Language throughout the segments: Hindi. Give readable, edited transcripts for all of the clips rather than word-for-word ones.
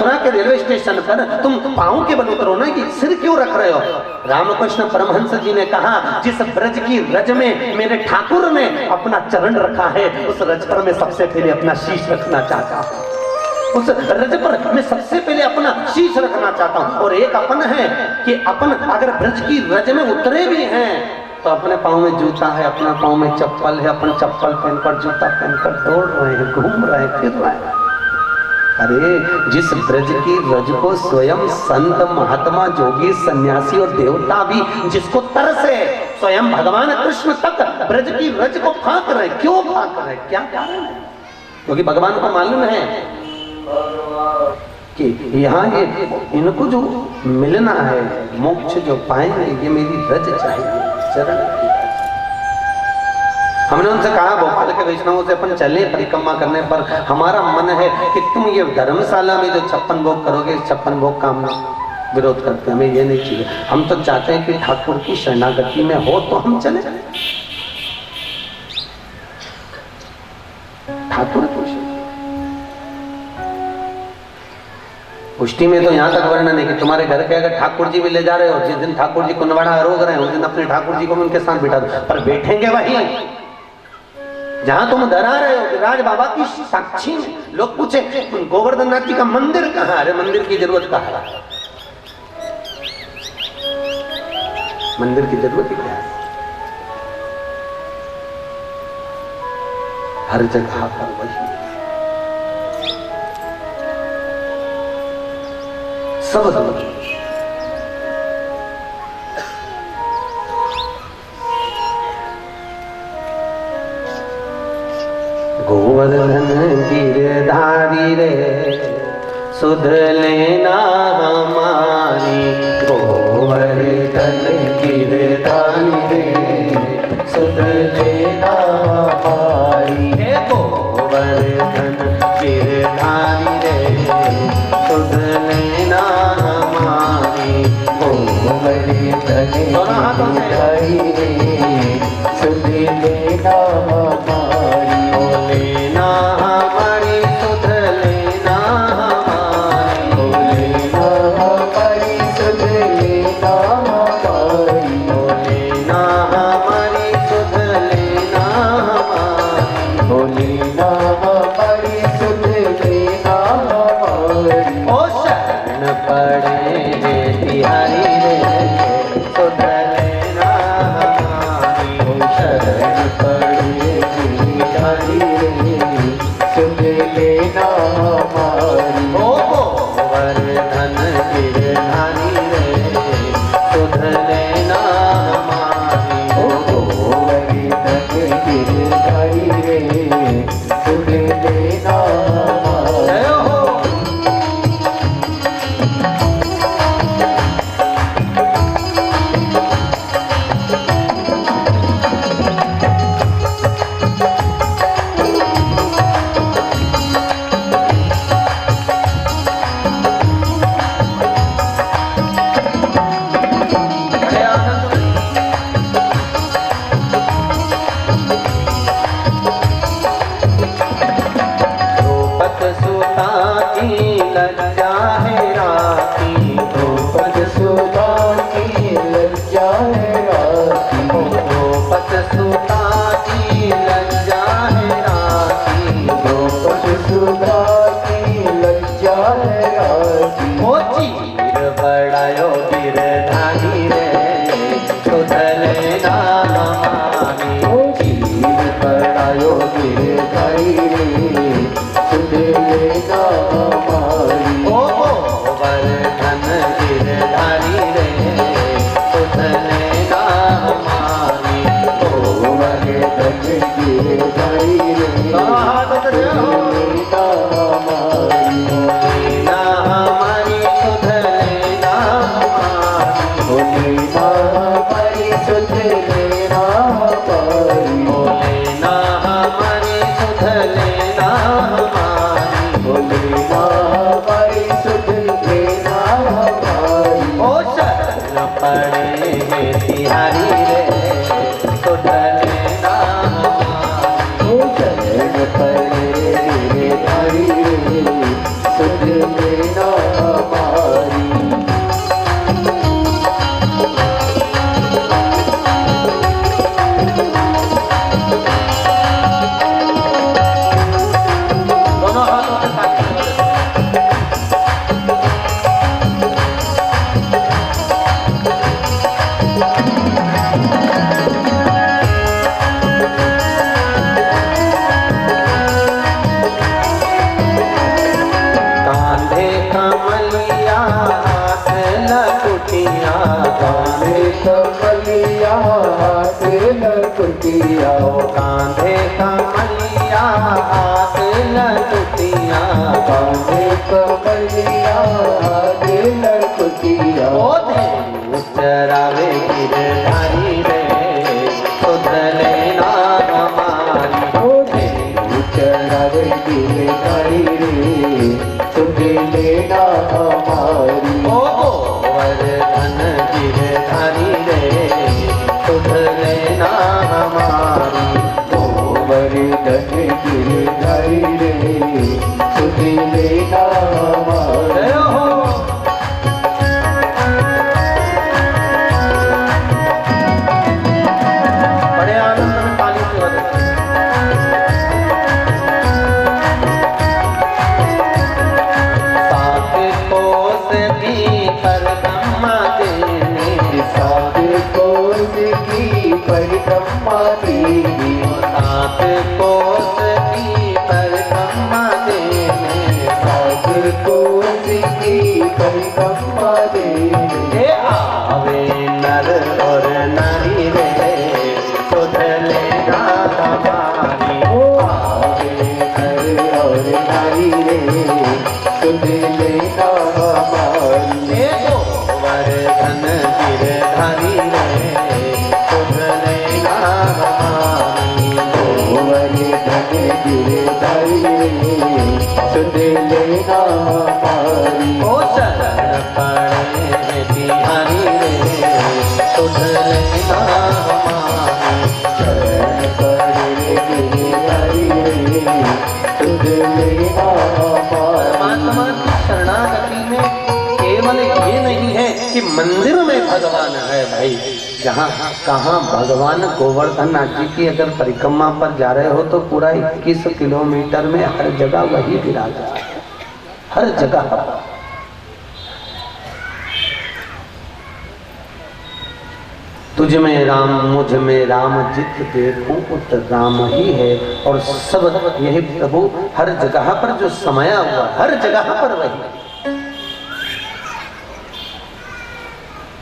मथुरा के रेलवे स्टेशन पर तुम पांव के बल उतरो ना, कि सिर क्यों रख रहे हो? रामकृष्ण परमहंस जी ने कहा, जिस ब्रज की रज में मेरे ठाकुर ने अपना चरण रखा है, उस रज पर मैं सबसे पहले अपना शीश रखना चाहता हूँ। उस रज पर मैं सबसे पहले अपना शीश रखना चाहता हूँ। और एक अपन है कि अपन अगर ब्रज की रज में उतरे भी हैं तो अपने पाँव में जूता है, अपना पाँव में चप्पल है, अपन चप्पल पहनकर जूता पहनकर दौड़ रहे हैं, घूम रहे हैं, फिर रहे हैं। अरे जिस ब्रज की रज को स्वयं संत महात्मा जोगी सन्यासी और देवता भी जिसको तरस है, स्वयं भगवान कृष्ण तक ब्रज की रज को फांक रहे। क्यों फांक रहे? क्या कारण है? क्योंकि भगवान को मालूम है कि यहाँ ये इनको जो मिलना है, मोक्ष जो पाएंगे, ये मेरी रज चाहिए, चरण की। हमने उनसे कहा, भोपाल के वैष्णवों से अपन चले परिक्रमा करने, पर हमारा मन है कि तुम ये धर्मशाला में जो 56 भोग करोगे, 56 भोग का हम विरोध करते हैं, हमें ये नहीं चाहिए। हम तो चाहते हैं कि ठाकुर की शरणागति में हो तो हम चले। ठाकुर पुष्टि में तो यहाँ तक वर्णन है कि तुम्हारे घर के अगर ठाकुर जी भी ले जा रहे हो, जिस दिन ठाकुर जी कुंडवाड़ा रोक रहे हैं, उस दिन अपने ठाकुर जी को उनके साथ बिठा दो, पर बैठेंगे वही जहां तुम डरा रहे हो। राज बाबा की साक्षी में लोग पूछे, गोवर्धन नाथ जी का मंदिर कहाँ? अरे मंदिर की जरूरत कहाँ है? मंदिर की जरूरत ही क्या है? हर जगह पर वही सब गोवर्धन गिरधारी रे, सुध लेना हमारी। गोवर्धन गिरधारी रे, सुध लेना हमारी। हे गोवर्धन गिरधारी रे, सुध लेना हमारी। गोवर्धन गिरधारी रे, सुध लेना हमारी। लेना हमारी, सुध लेना हमारी। लेना हमारी, सुध लेना हमारी। लेना हमारी, सुध लेना हमारी। लेना हमारी, सुध लेना हमारी। ओ शरण पड़े रे तिहारी रे, सुध लेना हमारी। ओ शरण पड़े तिहारी रे, सुध लेना हमारी। ओ गोवर्धन गिरधारी रे, सुध लेना हमारी। ओ गोवर्धन गिरधारी रे, सुध लेना हमारी। जय हो। कमलिया हाथ लटकिया, कांधे कमलिया हाथ लटकिया, कांधे कमलिया हाथ लटकिया। चरावे गिरधारी रे सुध लेना हमारी, चरावे गिरधारी रे सुध लेना हमारी। गोवर्धन गिरधारी रे सुध लेना हमारी, गोवर्धन गिरधारी रे सुध लेना हमारी। परिक्रमा देवी, सात कोस की परिक्रमा देवी, सात कोस की परिक्रमा देवी। आवे नर और नारी रे सुध लेना हमारी, आवे नर और नारी रे सुध लेना हमारी। गोवर्धन गिरधारी रे सुध लेना हमारी, गोवर्धन गिरधारी रे सुध लेना हमारी। ओ शरण पड़े बिहारी रे सुध लेना हमारी, शरण पड़े गिरधारी रे सुध लेना हमारी। परमात्मा की शरणागति में केवल ये नहीं है कि मंदिर में भगवान है भाई, जहाँ कहाँ भगवान गोवर्धन नाथ जी की अगर परिक्रमा पर जा रहे हो तो पूरा 21 किलोमीटर में हर जगह वही विराजा है, हर जगह। तुझ में राम मुझ में राम जित देखूं उत राम ही है, और सब यही प्रभु हर जगह पर जो समाया हुआ, हर जगह पर वही,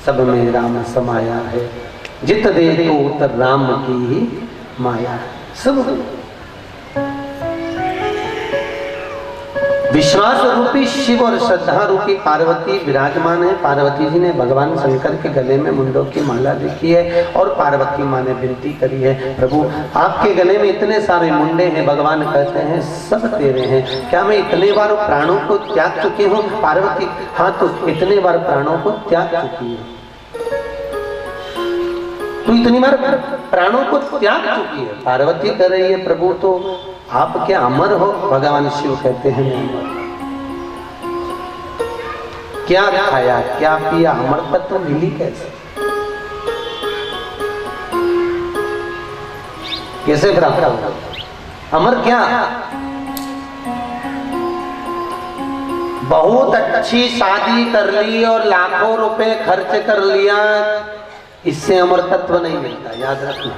सब में राम समाया है, जित देखो उत राम की ही माया। सब विश्वास रूपी शिव और श्रद्धा रूपी पार्वती विराजमान है। पार्वती जी ने भगवान शंकर के गले में मुंडों की माला देखी है और पार्वती माँ ने विनती करी है, प्रभु आपके गले में इतने सारे मुंडे हैं। भगवान कहते हैं सब तेरे हैं। क्या मैं इतने बार प्राणों को त्याग चुकी हूँ? पार्वती हाँ, तो इतने बार प्राणों को त्याग चुकी है, तू इतनी बार प्राणों को त्याग चुकी है। पार्वती कह रही है, प्रभु तो आप क्या अमर हो? भगवान शिव कहते हैं मैं अमर। क्या खाया क्या पिया, अमरता तो मिली कैसे? कैसे प्राप्त होगा अमर? क्या बहुत अच्छी शादी कर ली और लाखों रुपए खर्च कर लिया, इससे अमर तत्व नहीं मिलता, याद रखना।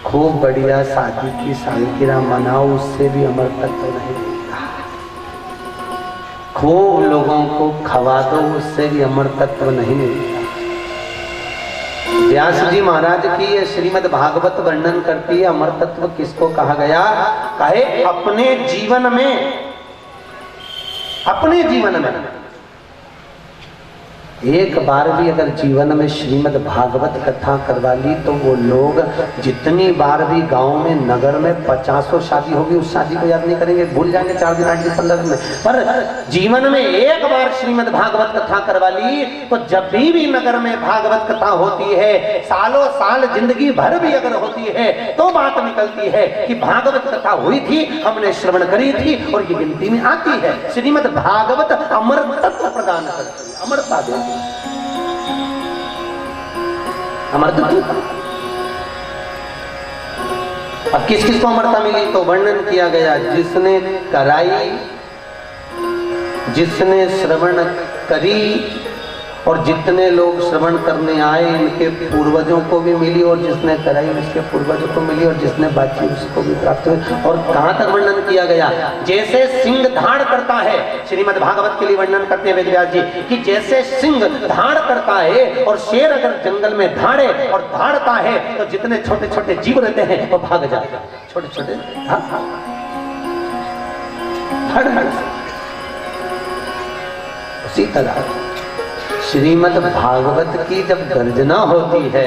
खूब बढ़िया शादी की सालगिरह मनाओ, उससे भी अमर तत्व नहीं मिलता। खूब लोगों को खवा दो, उससे भी अमर तत्व नहीं मिलता। व्यास जी महाराज की ये श्रीमद् भागवत वर्णन करती है अमर तत्व किसको कहा गया। कहे अपने जीवन में एक बार भी अगर जीवन में श्रीमद् भागवत कथा करवा ली तो वो लोग जितनी बार भी गांव में नगर में 50 शादी होगी, उस शादी को याद नहीं करेंगे, भूल जाएंगे 4 दिन 8 दिन 15 दिन में। पर जीवन में एक बार श्रीमद् भागवत कथा करवा ली तो जब भी नगर में भागवत कथा होती है, सालों साल जिंदगी भर भी अगर होती है तो बात निकलती है कि भागवत कथा हुई थी, हमने श्रवण करी थी, और ये गिनती में आती है। श्रीमद् भागवत अमर तत्व प्रदान करती है, अमरता देती है। अमरता। अब किस किस को अमरता मिली तो वर्णन किया गया, जिसने कराई, जिसने श्रवण करी और जितने लोग श्रवण करने आए इनके पूर्वजों को भी मिली, और जिसने कराई उसके पूर्वजों को मिली, और जिसने बाकी उसको भी प्राप्त हुई। और कहाँ तक वर्णन किया गया, जैसे सिंह धाड़ करता है, श्रीमद् भागवत के लिए वर्णन करते हैं वेदव्यास जी कि जैसे सिंह धाड़ करता है और शेर अगर जंगल में धाड़े और धाड़ता है तो जितने छोटे छोटे जीव रहते हैं वो भाग जाते हैं, छोटे छोटे उसी तरह श्रीमद् भागवत की जब गर्जना होती है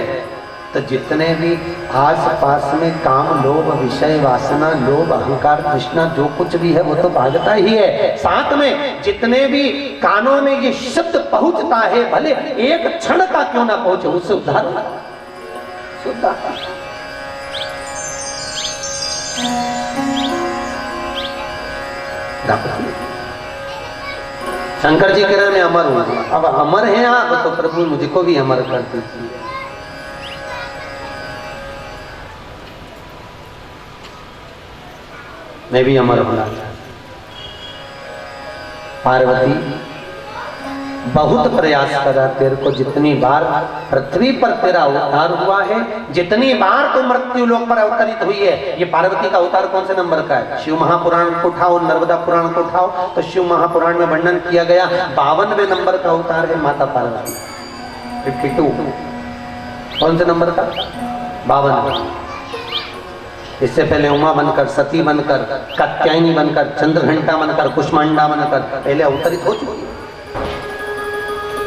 तो जितने भी आस पास में काम, लोभ, विषय वासना, लोभ, अहंकार, तृष्णा जो कुछ भी है वो तो भागता ही है। साथ में जितने भी कानों में ये शब्द पहुंचता है, भले एक क्षण का क्यों ना पहुंचे, उससे उद्धार होता। शंकर जी कह रहे मैं अमर हूं, अब अमर है आप तो प्रभु मुझको भी अमर कर दीजिए। मैं भी अमर होना चाहता। पार्वती बहुत प्रयास करा, तेरे को जितनी बार पृथ्वी पर तेरा अवतार हुआ है, जितनी बार तो मृत्यु लोक पर अवतरित हुई है। ये पार्वती का अवतार कौन से नंबर का है? शिव महापुराण को उठाओ, नर्मदा पुराण को उठाओ तो शिव महापुराण में वर्णन किया गया 52वें नंबर का अवतार है माता पार्वती। 52 कौन से नंबर का? 52। इससे पहले उमा बनकर, सती बनकर, कात्यायनी बनकर, चंद्रघंटा बनकर, कुष्मांडा बनकर पहले अवतरित हो चुकी है।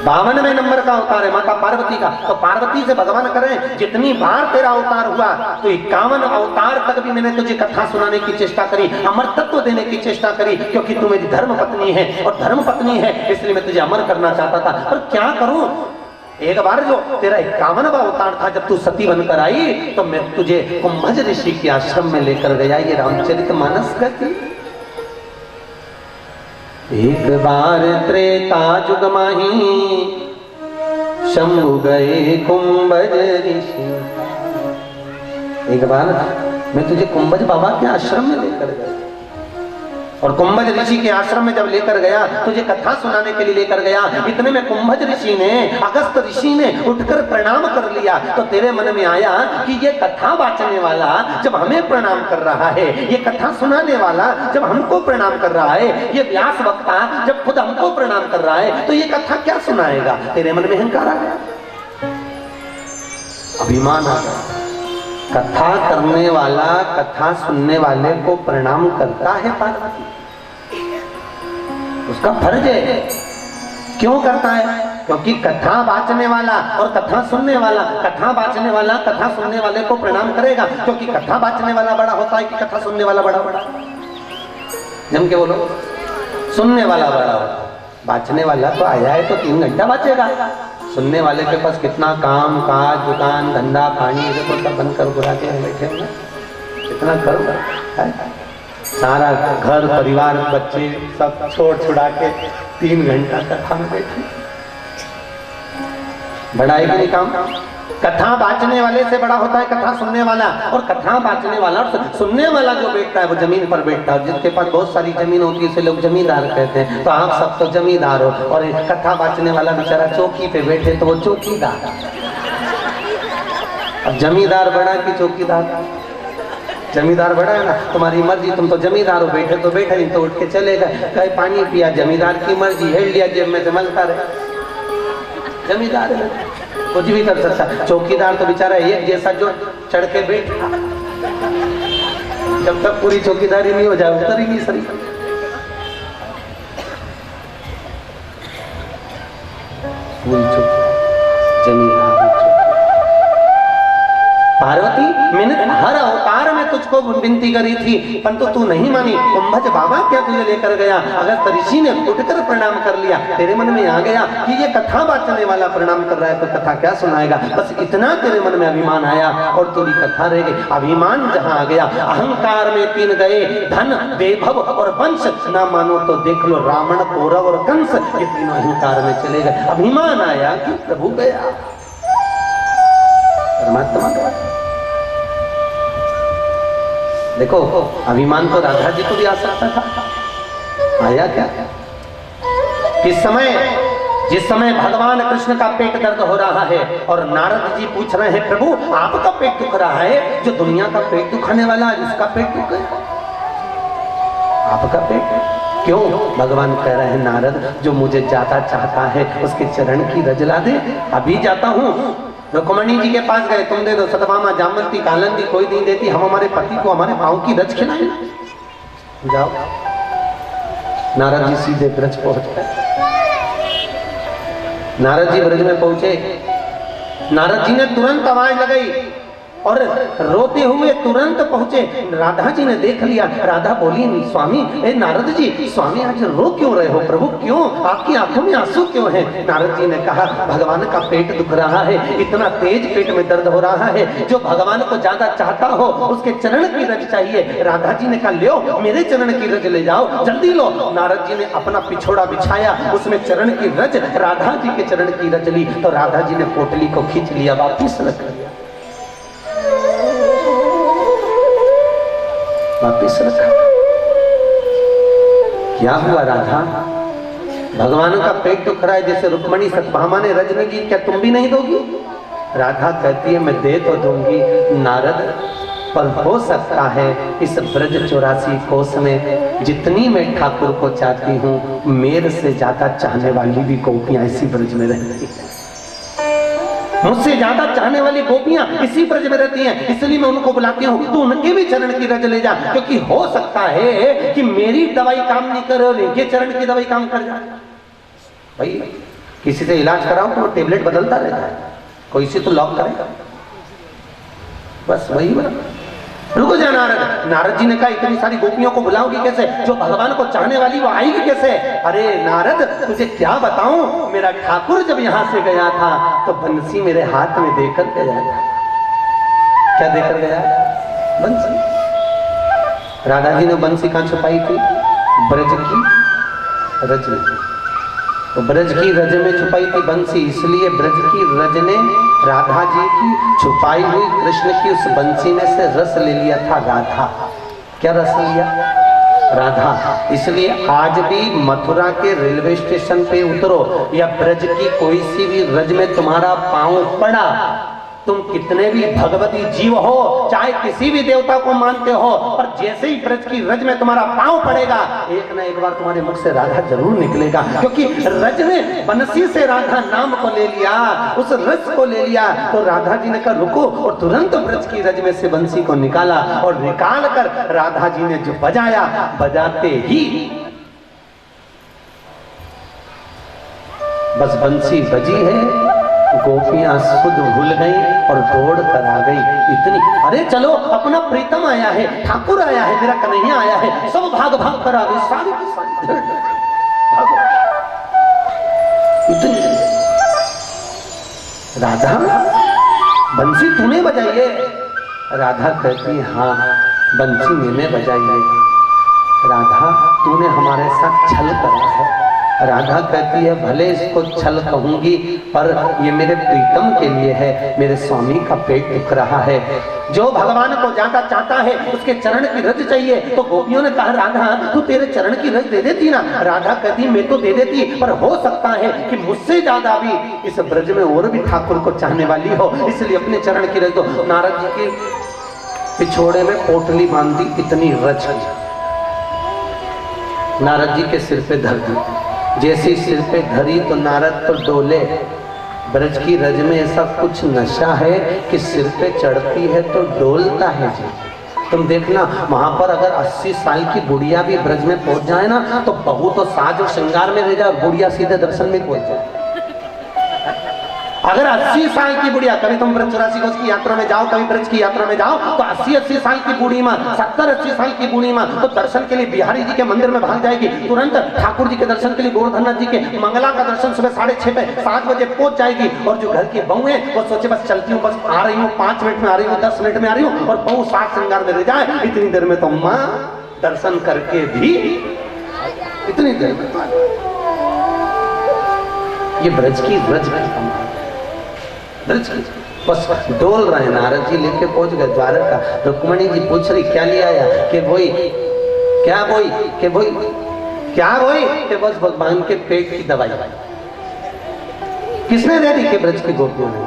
52वें नंबर का अवतार है माता पार्वती का। तो पार्वती से भगवान करें जितनी बार तेरा अवतार हुआ तो 51 अवतार तक भी मैंने तुझे कथा सुनाने की चेष्टा करी, अमर तत्व देने की चेष्टा करी, क्योंकि तू मेरी धर्म पत्नी है और धर्म पत्नी है इसलिए मैं तुझे अमर करना चाहता था। पर क्या करूं, एक बार जो तेरा 51वां अवतार था जब तू सती बनकर आई तो मैं तुझे कुंभज ऋषि के आश्रम में लेकर गया। ये रामचरितमानस का थी। एक बार त्रेता युग माही शंभु गए कुंभज ऋषि। एक बार मैं तुझे कुंभज बाबा के आश्रम में लेकर गया, और कुंभज ऋषि के आश्रम में जब लेकर गया तुझे कथा सुनाने के लिए लेकर गया, इतने में कुंभज ऋषि ने, अगस्त ऋषि ने उठकर प्रणाम कर लिया। तो तेरे मन में आया कि ये कथा वाचने वाला जब हमें प्रणाम कर रहा है, ये कथा सुनाने वाला जब हमको प्रणाम कर रहा है, ये व्यास वक्ता जब खुद हमको प्रणाम कर रहा है तो ये कथा क्या सुनाएगा? तेरे मन में अहंकार आ गया, अभिमान आ गया। कथा करने वाला कथा सुनने वाले को प्रणाम करता है पार्वती, उसका फर्ज है। क्यों करता है? क्योंकि कथा वाचने वाला और कथा सुनने वाला, कथा वाचने वाला कथा सुनने वाले को प्रणाम करेगा, क्योंकि कथा वाचने वाला बड़ा होता है कि कथा सुनने वाला बड़ा बड़ा? जम के बोलो, सुनने वाला बड़ा होता है। वाचने वाला तो आया है तो 3 घंटा वाचेगा, सुनने वाले के पास कितना काम काज, दुकान धंधा पानी देखो सब बंद कर बुरा के बैठे हैं, कितना करो है? सारा घर परिवार बच्चे सब छोड़ छुड़ा के 3 घंटा कथा में बैठे, बड़ा है कि नहीं काम? कथा वाचने वाले से बड़ा होता है कथा सुनने वाला। और कथा वाचने वाला और सुनने वाला जो बैठता है वो जमीन पर बैठता है। जिसके पास बहुत सारी जमीन होती है इसे लोग जमींदार कहते हैं। तो आप सब तो जमींदार हो, और कथा वाचने वाला बेचारा चौकी पे बैठे तो वो चौकीदार। अब जमींदार बड़ा कि चौकीदार? जमींदार बड़ा है ना, तुम्हारी मर्जी, तुम तो जमींदार हो, बैठे तो बैठे, नहीं तो उठ के चले गए, कहीं पानी पिया, जमींदार की मर्जी, हेल लिया जेब में से मलता रहे, जमींदार है, कुछ भी कर सकता। चौकीदार तो बेचारा एक जैसा जो चढ़ के बैठा, जब तक पूरी चौकीदारी नहीं हो जाए उतर ही नहीं सही। पूरी जमींदार पार्वती, मैंने हर अवतार में तुझको विनती करी थी परंतु तू नहीं मानी। कुंभज बाबा क्या तुझे लेकर गया? अगस्त ऋषि ने उठकर प्रणाम कर लिया। तेरे मन में आ गया कि ये कथा वाचने वाला प्रणाम कर रहा है तो कथा क्या सुनाएगा? बस इतना तेरे मन में अभिमान आया और तेरी कथा रह गई। अभिमान जहां आ गया, अहंकार में 3 गए, धन, वैभव और वंश। ना मानो तो देख लो रावण, कौरव और कंस, ये तीनों अहंकार में चले गए। अभिमान आया कि प्रभु गया, परमात्मा गया। देखो अभिमान तो राधा जी को भी आ सकता था, आया क्या? किस समय? जिस समय भगवान कृष्ण का पेट दर्द हो रहा है और नारद जी पूछ रहे हैं प्रभु आपका पेट दुख रहा है, जो दुनिया का पेट दुखाने वाला है उसका पेट दुख है, आपका पेट क्यों? भगवान कह रहे हैं नारद जो मुझे ज्यादा चाहता है उसके चरण की रज ला दे, अभी जाता हूँ। रुक्मणी जी के पास गए, तुम दे दो, सतभामा जामवंती कालंदी कोई नहीं देती, हम हमारे पति को हमारे पाँव की रज खिलाए। जाओ। नारद जी सीधे ब्रज पहुंच गए। नारद जी ब्रज में पहुंचे, नारद जी ने तुरंत आवाज लगाई और रोते हुए तुरंत पहुंचे। राधा जी ने देख लिया, राधा बोली स्वामी, ए नारद जी, स्वामी आज रो क्यों रहे हो प्रभु, क्यों आपकी आंखों में आंसू क्यों हैं? नारद जी ने कहा भगवान का पेट दुख रहा है, इतना तेज पेट में दर्द हो रहा है, जो भगवान को ज्यादा चाहता हो उसके चरण की रज चाहिए। राधा जी ने कहा लो मेरे चरण की रज ले जाओ, जल्दी लो। नारद जी ने अपना पिछोड़ा बिछाया, उसमें चरण की रज, राधा जी के चरण की रज ली, तो राधा जी ने पोटली को खींच लिया, वापिस रख लिया, वापिस रखा। क्या हुआ राधा? भगवान का पेट दुख रहा है, जैसे रुक्मणी सतभामा ने रज में दी, क्या तुम भी नहीं दोगी? राधा कहती है मैं दे तो दूंगी नारद, पर हो सकता है इस ब्रज 84 कोस में जितनी मैं ठाकुर को चाहती हूँ, मेरे से ज्यादा चाहने वाली भी गोपियां इसी ब्रज में रहती है, मुझसे ज्यादा चाहने वाली गोपियां इसी ब्रज में रहती हैं, इसलिए मैं उनको बुलाती हूँ, तू उनके भी चरण की रज ले जा, क्योंकि हो सकता है कि मेरी दवाई काम नहीं करे और इनके चरण की दवाई काम कर जाए। भाई किसी से इलाज कराओ तो वो टेबलेट बदलता रहता है, कोई से तो लॉक करेगा, बस वही बना। रुको जा नारद। नारद जी ने कहा इतनी सारी गोपियों को बुलाओगी कैसे, जो भगवान को चाहने वाली वो आएगी कैसे? अरे नारद तुझे क्या बताऊं, मेरा ठाकुर जब यहाँ से गया था तो बंसी मेरे हाथ में देकर गया था। क्या देकर गया? बंसी। राधा जी ने बंसी कहाँ छुपाई थी? ब्रज की रज में, तो ब्रज की रज में छुपाई थी बंसी, इसलिए ब्रज की रज ने राधा जी की छुपाई हुई कृष्ण की उस बंसी में से रस ले लिया था राधा। क्या रस लिया? राधा। इसलिए आज भी मथुरा के रेलवे स्टेशन पे उतरो या ब्रज की कोई सी भी रज में तुम्हारा पांव पड़ा, तुम कितने भी भगवती जीव हो, चाहे किसी भी देवता को मानते हो, पर जैसे ही ब्रज की रज में तुम्हारा पांव पड़ेगा, एक ना एक बार तुम्हारे मुख से राधा जरूर निकलेगा, क्योंकि रज ने बंसी से राधा नाम को ले लिया, उस रस को ले लिया। तो राधा जी ने कहा रुको, और तुरंत ब्रज की रज में से बंसी को निकाला और निकाल कर राधा जी ने जो बजाया, बजाते ही बस बंसी बजी है, गोपियां खुद भूल गई और दौड़ कर आ गई। इतनी, अरे चलो अपना प्रीतम आया है, ठाकुर आया है, मेरा कन्हैया आया है, सब भाग भाग कर आ गई, सारी की सारी। इतनी राधा बंसी तूने बजाई है? राधा कहती हाँ बंसी मैंने बजाई है। राधा तूने हमारे साथ छल करा है। राधा कहती है भले इसको छल कहूंगी, पर ये मेरे प्रीतम के लिए है, मेरे स्वामी का पेट दुख रहा है, जो भगवान को ज्यादा चाहता है उसके चरण की रज चाहिए। तो गोपियों ने कहा राधा तू तेरे चरण की रज दे देती ना? राधा कहती मैं तो दे देती, पर हो सकता है कि मुझसे ज्यादा भी इस ब्रज में और भी ठाकुर को चाहने वाली हो, इसलिए अपने चरण की रज दो। नारद जी के पिछोड़े में पोटली बांधी, इतनी रज नारद जी के सिर पे धर दी। जैसी सिर पे धरी तो नारद तो डोले। ब्रज की रज में ऐसा कुछ नशा है कि सिर पे चढ़ती है तो डोलता है जी। तुम देखना वहां पर अगर 80 साल की बुढ़िया भी ब्रज में पहुंच जाए ना, तो बहू तो साज और श्रृंगार में रह जाए, बुढ़िया सीधे दर्शन में पहुंच जाए। अगर 80 साल की बुढ़िया, कभी तुम ब्रज 84 कोस की यात्रा में जाओ, कभी ब्रज की यात्रा में जाओ, तो 80 साल की बूढ़ी माँ, 70-80 साल की बूढ़ी माँ तो दर्शन के लिए बिहारी जी के मंदिर में भाग जाएगी, तुरंत ठाकुर जी के दर्शन के लिए गोवर्धन जी के मंगला का दर्शन सुबह 6:30 पे 7 बजे पहुंच जाएगी। और जो घर की बहू है वो सोचे बस चलती हूँ, बस आ रही हूँ, 5 मिनट में आ रही हूँ, 10 मिनट में आ रही हूँ, और बहू साज श्रृंगार में रह जाए, इतनी देर में तो माँ दर्शन करके भी, इतनी देर में ये ब्रज की रज की बस डोल रहे। नारद जी लेके पहुंच गए द्वारका। रुक्मणी जी पूछ रही क्या ले आया? कि वही क्या वही कि वही क्या वही कि बस भगवान के पेट की दवाई। किसने दे दी? कि ब्रज की गोपियों ने।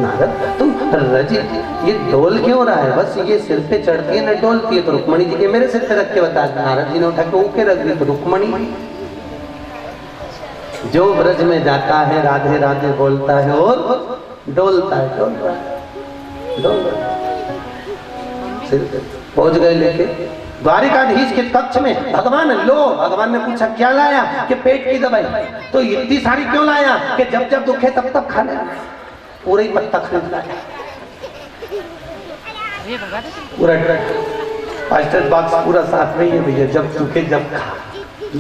नारद तुम रज ये डोल क्यों रहा है? बस ये सिर पे चढ़ती है ना डोलती है, तो रुक्मणी जी के मेरे सिर पे रख के बता। नारद जी ने उठा के ऊके रख दी, तो रुक्मणी जो ब्रज में जाता है राधे राधे बोलता है और डोलता है, डोल रहा है, डोल रहा है। सिर पे पहुंच गए लेके द्वारिकाधीश के कक्ष में। भगवान लो, भगवान ने पूछा क्या लाया? कि पेट की दवाई। तो इतनी सारी क्यों लाया? कि जब जब दुखे तब तब खा लेना। पूरा ही पत्ता खरीद लाया, पूरा पास्टर बॉक्स पूरा साथ में ही है भैया, जब दुखे जब खा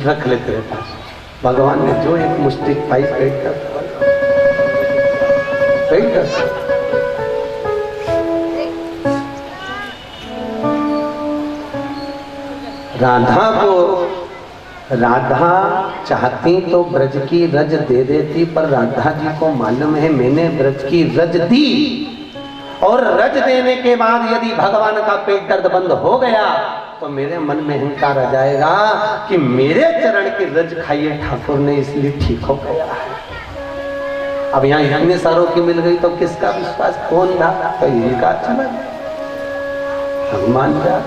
रख लेते हो पास। भगवान ने जो एक मुष्टि पाई पेट कर राधा को, राधा चाहती तो ब्रज की रज दे देती, पर राधा जी को मालूम है मैंने ब्रज की रज दी, और रज देने के बाद यदि भगवान का पेट दर्द बंद हो गया तो मेरे मन में अहंकार आ जाएगा कि मेरे चरण की रज खाइए ठाकुर ने, इसलिए ठीक हो गया है। अब यहाँ इतने सारों की मिल गई तो किसका विश्वास? कौन था? तो इनका चला हनुमान जा।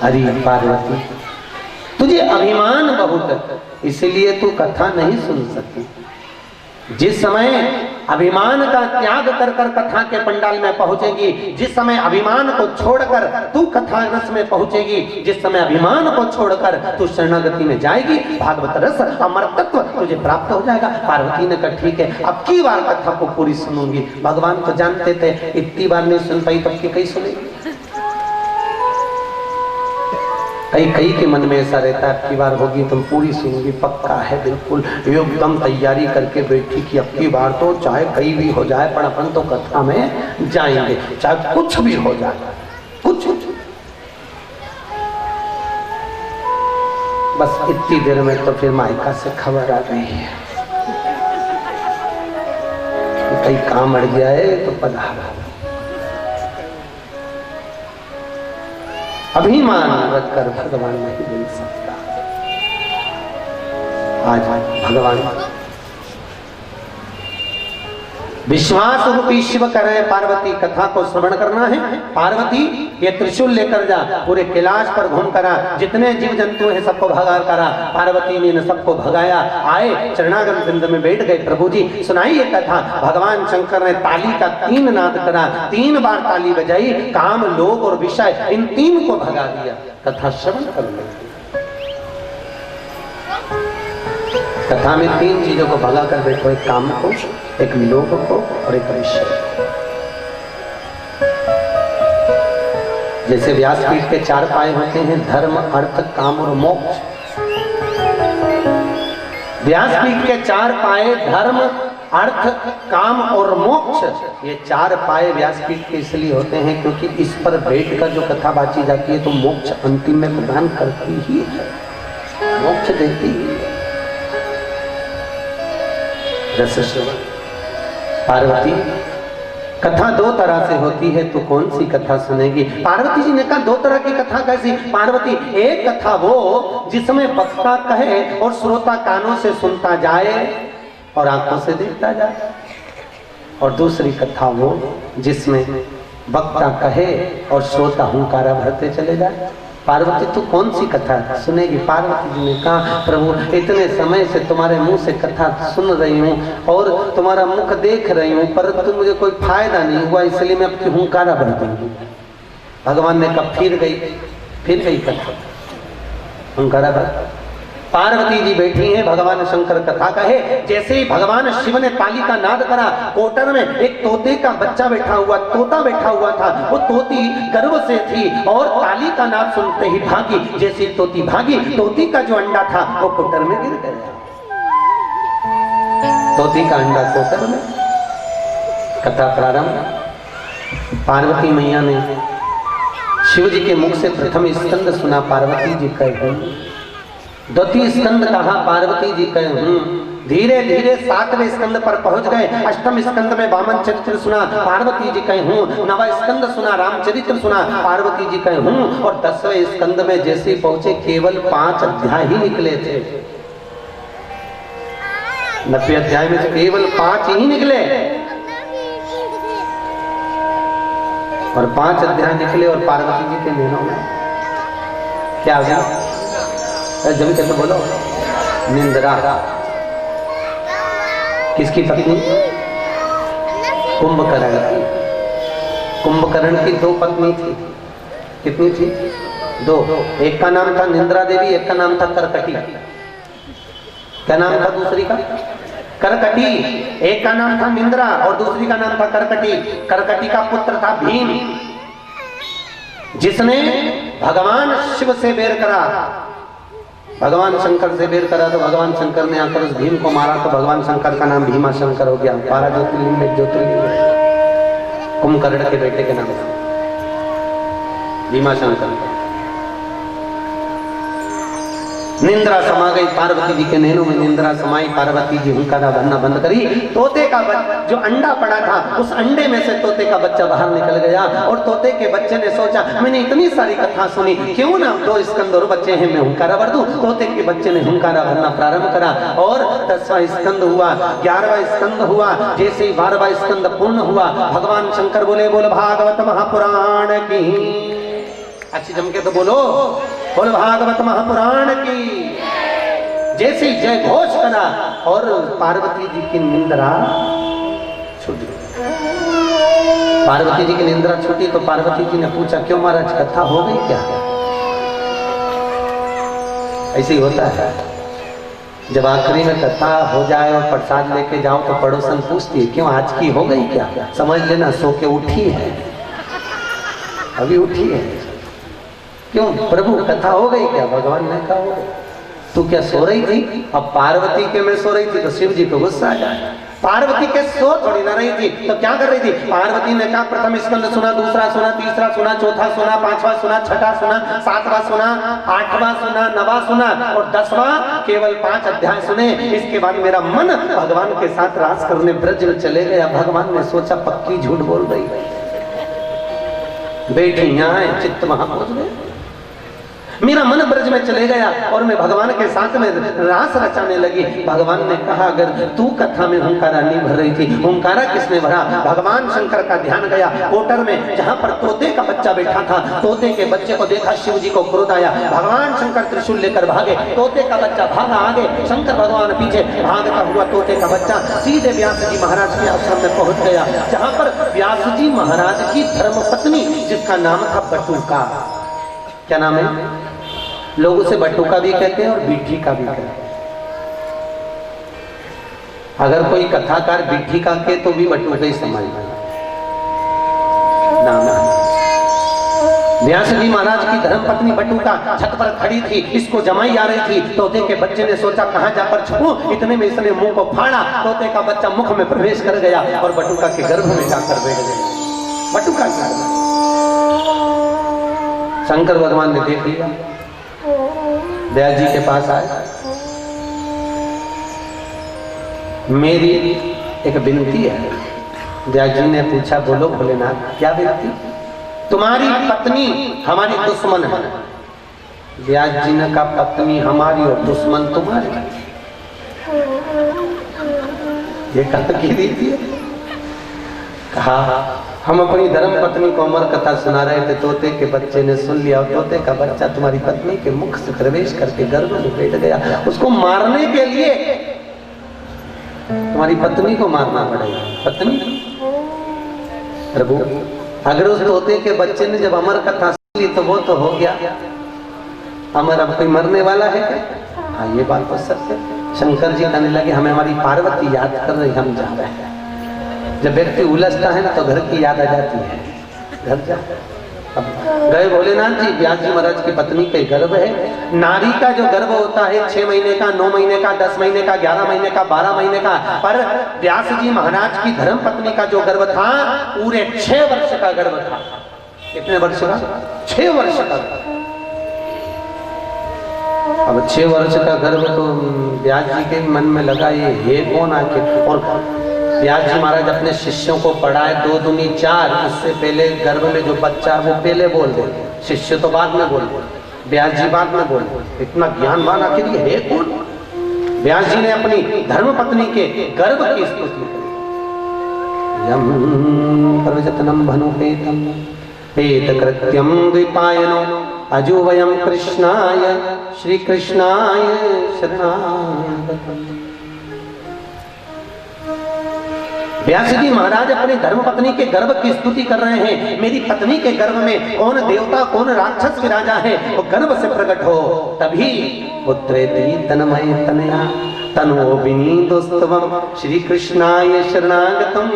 अरे पार्वती तुझे अभिमान बहुत, इसलिए तू कथा नहीं सुन सकती। जिस समय अभिमान का त्याग कर कर कथा के पंडाल में पहुंचेगी, जिस समय अभिमान को छोड़कर तू कथा रस में पहुंचेगी, जिस समय अभिमान को छोड़कर तू शरणागति में जाएगी, भागवत रस अमरतत्व तुझे प्राप्त हो जाएगा। पार्वती ने कहा ठीक है, अब की बार कथा को पूरी सुनूंगी। भगवान तो जानते थे इतनी बार नहीं सुन पाई, तब की कई सुनेगी। कई के मन में ऐसा रहता है की बार होगी तुम पूरी सुनोगी, पक्का है बिल्कुल एकदम तैयारी करके बैठी कि अब की बार तो चाहे कहीं भी हो जाए पर अपन तो कथा में जाएंगे, चाहे कुछ भी हो जाए, कुछ। बस इतनी देर में तो फिर मायका से खबर आ गई है कई काम अड़ गया है तो पधारा। अभिमान रखकर भगवान नहीं मिल सकता। आज भगवान विश्वास रूपी शिव करें, पार्वती कथा को श्रवण करना है। पार्वती ये त्रिशूल लेकर जा, पूरे कैलाश पर घूम करा, जितने जीव जंतु हैं सबको भगा करा। पार्वती ने सबको भगाया, आए चरणागम बिंद में बैठ गए। प्रभु जी सुनाई ये कथा। भगवान शंकर ने ताली का 3 नाद करा, 3 बार ताली बजाई, काम लोभ और विषय इन 3 को भगा दिया। कथा श्रवण कर लो। कथा में 3 चीजों को भगा कर देखो, एक काम को, एक लोभ को और एक विषय। जैसे व्यासपीठ के 4 पाए होते हैं, धर्म अर्थ काम और मोक्ष। व्यासपीठ के 4 पाए धर्म अर्थ काम और मोक्ष, ये 4 पाए व्यासपीठ के इसलिए होते हैं क्योंकि इस पर बैठ कर जो कथा बांची जाती है तो मोक्ष अंतिम में प्रदान करती ही है, मोक्ष देती ही है। पार्वती कथा 2 तरह से होती है, तो कौन सी कथा सुनेगी? पार्वती जी ने कहा 2 तरह की कथा कैसी? पार्वती एक कथा वो जिसमें वक्ता कहे और श्रोता कानों से सुनता जाए और आंखों से देखता जाए, और दूसरी कथा वो जिसमें वक्ता कहे और श्रोता हुंकारा भरते चले जाए। पार्वती तू कौन सी कथा सुनेगी? पार्वती जी ने कहा प्रभु इतने समय से तुम्हारे मुंह से कथा सुन रही हूँ और तुम्हारा मुख देख रही हूँ, परंतु मुझे कोई फायदा नहीं हुआ, इसलिए मैं आपकी हुंकारा भर दूंगी। भगवान ने कहा फिर गई कथा, हुंकारा भर। पार्वती जी बैठी हैं, भगवान शंकर कथा कहे। जैसे ही भगवान शिव ने ताली का नाद करा, कोटर में एक तोते का बच्चा तोता बैठा हुआ था। वो तोती गर्व से थी और ताली का नाद सुनते ही भागी। जैसे तोती भागी, तोती का जो अंडा था वो कोटर में गिर गया। तोती का अंडा कोटर में। कथा प्रारंभ। पार्वती मैया ने शिव जी के मुख से प्रथम स्कंद सुना, पार्वती जी कहे। 2 स्कंद कहा, पार्वती जी कहे धीरे धीरे 7वें स्कंद पर पहुंच गए। 8वें स्कंद में वामन चरित्र सुना, पार्वती जी कहीं हूँ। 9वां स्कंद सुना, रामचरित्र सुना, पार्वती जी कहीं हूँ। और 10वें स्कंद में जैसे ही पहुंचे केवल 5 अध्याय ही निकले थे। 90 अध्याय में से केवल 5 ही निकले और 5 अध्याय निकले और पार्वती जी के नैनों में क्या हो गया? जब कैसे बोलो, निंद्रा। किसकी पत्नी? कुंभकर्ण की। कुंभकर्ण की 2 पत्नी थी। कितनी थी? 2। एक का नाम था निंद्रा देवी, एक का नाम था करकटी। क्या नाम था दूसरी का? करकटी। एक का नाम था निंद्रा और दूसरी का नाम था करकटी। करकटी का पुत्र था भीम, जिसने भगवान शिव से बैर करा, भगवान शंकर से बैर करा तो भगवान शंकर ने आकर उस भीम को मारा तो भगवान शंकर का नाम भीमा शंकर हो गया। 12 ज्योतिर्लिंग में ज्योतिर्लिंग कुंभकर्ण के बेटे के नाम से भीमा शंकर। निंद्रा समा गई पार्वती जी के नैनों में। निंद्रा समाई, पार्वती जी हुंकारा भरना बंद करी। तोते का जो अंडा पड़ा था उस अंडे में से तोते का बच्चा बाहर निकल गया और तोते के बच्चे ने सोचा मैंने इतनी सारी कथा सुनी, क्यों ना 2 स्कंद और बच्चे हैं, मैं हुंकारा भर दूं। तोते के बच्चे ने हुंकारा भरना प्रारंभ करा और 10वां स्कंद हुआ, 11वां स्कंद हुआ। जैसे ही 12वां स्कंद पूर्ण हुआ भगवान शंकर बोले बोल भागवत महापुराण की। अच्छी जमके तो बोलो, बोल भागवत महापुराण की। जैसे जय घोष करा और पार्वती जी की निंद्रा छूटी। पार्वती जी की निंद्रा छूटी तो पार्वती जी ने पूछा क्यों महाराज, कथा हो गई क्या? ऐसे ही होता है, जब आखिरी में कथा हो जाए और प्रसाद लेके जाओ तो पड़ोसन पूछती है क्यों आज की हो गई क्या? समझ लेना सो के उठी है, अभी उठी है। क्यों प्रभु कथा हो गई क्या? भगवान ने कहा हो गई। तू क्या सो रही थी? अब पार्वती के में सो रही थी तो शिव जी को गुस्सा आ जाए। पार्वती के सो थोड़ी ना रही थी तो क्या कर रही थी? पार्वती ने कहा प्रथम स्कंद सुना, दूसरा सुना, तीसरा सुना, चौथा सुना, 5वां सुना, 6वां सुना, 7वां सुना, 8वां सुना, 9वां सुना और 10वां केवल 5 अध्याय सुने। इसके बाद मेरा मन भगवान के साथ रास करने ब्रज में चले गया। भगवान ने सोचा पक्की झूठ बोल रही बेटी, यहाँ है, चित्त वहां पहुंच गए। मेरा मन ब्रज में चले गया और मैं भगवान के साथ में रास रचाने लगी। भगवान ने कहा अगर तू कथा में हुंकारा नहीं भर रही थी, हुंकारा किसने भरा? भगवान शंकर का ध्यान गया कोटर में जहां पर तोते का बच्चा बैठा था। तोते के बच्चे को देखा, शिव जी को क्रोध आया। भगवान शंकर त्रिशूल लेकर भागे, तोते का बच्चा भागा आगे, शंकर भगवान पीछे। भागता हुआ तोते का बच्चा सीधे व्यास जी महाराज के आश्रम में पहुंच गया, जहां पर व्यास जी महाराज की धर्मपत्नी जिसका नाम था बटुका। क्या नाम है? लोग उसे बटुका भी कहते हैं और बिट्ठी का भी कहते हैं। अगर कोई कथाकार बिट्ठी का कहे तो भी बटुका ही समझ नाम है। व्यास जी महाराज की धर्मपत्नी बटुका छत पर खड़ी थी, इसको जमाई आ रही थी। तोते के बच्चे ने सोचा कहां जाकर छुपूं, इतने में इसने मुंह को फाड़ा। तोते का बच्चा मुख में प्रवेश कर गया और बटुका के गर्भ में जाकर बैठ गया। बटुका शंकर भगवान ने देख लिया, व्यास जी के पास आए। मेरी एक विनती है। व्यास जी ने पूछा बोलो भोलेनाथ क्या विनती? तुम्हारी पत्नी हमारी दुश्मन है। व्यास जी ने कहा पत्नी हमारी और दुश्मन तुम्हारी, ये कथा की रीति है। कहा हम अपनी धर्म पत्नी को अमर कथा सुना रहे थे, तोते के बच्चे ने सुन लिया और तोते का बच्चा तुम्हारी पत्नी के मुख से प्रवेश करके गर्भ में बैठ गया। उसको मारने के लिए तुम्हारी पत्नी को मारना पड़ेगा। पत्नी प्रभु, अगर उस तोते के बच्चे ने जब अमर कथा सुन ली तो वो तो हो गया अमर, अब कोई मरने वाला है क्या? हाँ ये बात तो सत्य। शंकर जी कहने लगे हमें हमारी पार्वती याद कर रही, हम जा रहे हैं। जब व्यक्ति उलझता है ना तो घर की याद आ जाती है, घर जा। अब गए भोलेनाथ जी, व्यास जी महाराज की पत्नी के गर्भ है। नारी का जो गर्भ होता है 6 महीने का, 9 महीने का, 10 महीने का, 11 महीने का, 12 महीने का, पर व्यास जी महाराज की धर्म पत्नी का जो गर्भ था पूरे 6 वर्ष का गर्भ था। कितने वर्ष का? 6 वर्ष का। अब 6 वर्ष का गर्भ तो व्यास जी के मन में लगा, ये कौन आके। और व्यास जी महाराज अपने शिष्यों को पढ़ाए 2 दूनी 4, उससे पहले गर्भ में जो बच्चा वो पहले बोल दे, शिष्य तो बाद में बोल, व्यास जी बाद में बोल। इतना ज्ञानवान आखिर ये है कौन? व्यास जी ने अपनी धर्म पत्नी के गर्भ की स्तुति करी। यम प्रवचतनम भनुपेतम पेत कृत्यम द्विपायनो अजुवयम कृष्णाय श्री कृष्णाय शरणागतम्। व्यास जी महाराज अपने धर्म पत्नी के गर्भ की स्तुति कर रहे हैं। मेरी पत्नी के गर्भ में कौन देवता कौन राक्षस के राजा है, वो गर्भ से प्रकट हो। तभी पुत्रेति तन्मय तनया तनो विनीतोस्तवम श्री कृष्णाय शरणागतम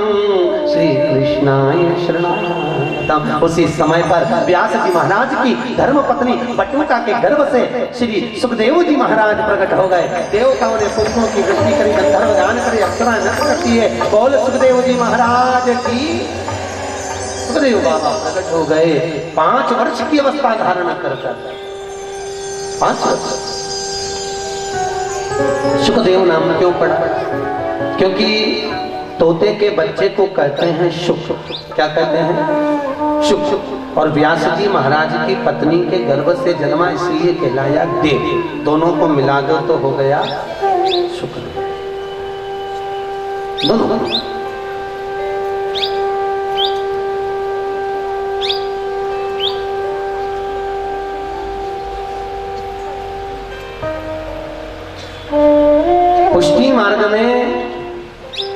श्री कृष्णाय शरणागतम। उसी समय पर व्यास जी महाराज की धर्म पत्नी बटुका के गर्भ से श्री सुखदेव जी महाराज प्रकट हो गए। देवताओं ने पुष्पों की वृष्टि करी, गंधर्व गान करे, अप्सरा नृत्य करती है। बोल सुखदेव जी महाराज की। सुखदेव बाबा प्रकट हो गए 5 वर्ष की अवस्था धारण कर 5 वर्ष। सुखदेव नाम क्यों पड़ा? क्योंकि तोते के बच्चे को कहते हैं शुक। क्या कहते हैं? शुक। और व्यास जी महाराज की पत्नी के गर्भ से जन्मा, इसलिए कहलाया देव। दोनों को मिला दो तो हो गया शुक्र। दोनों पुष्टि मार्ग में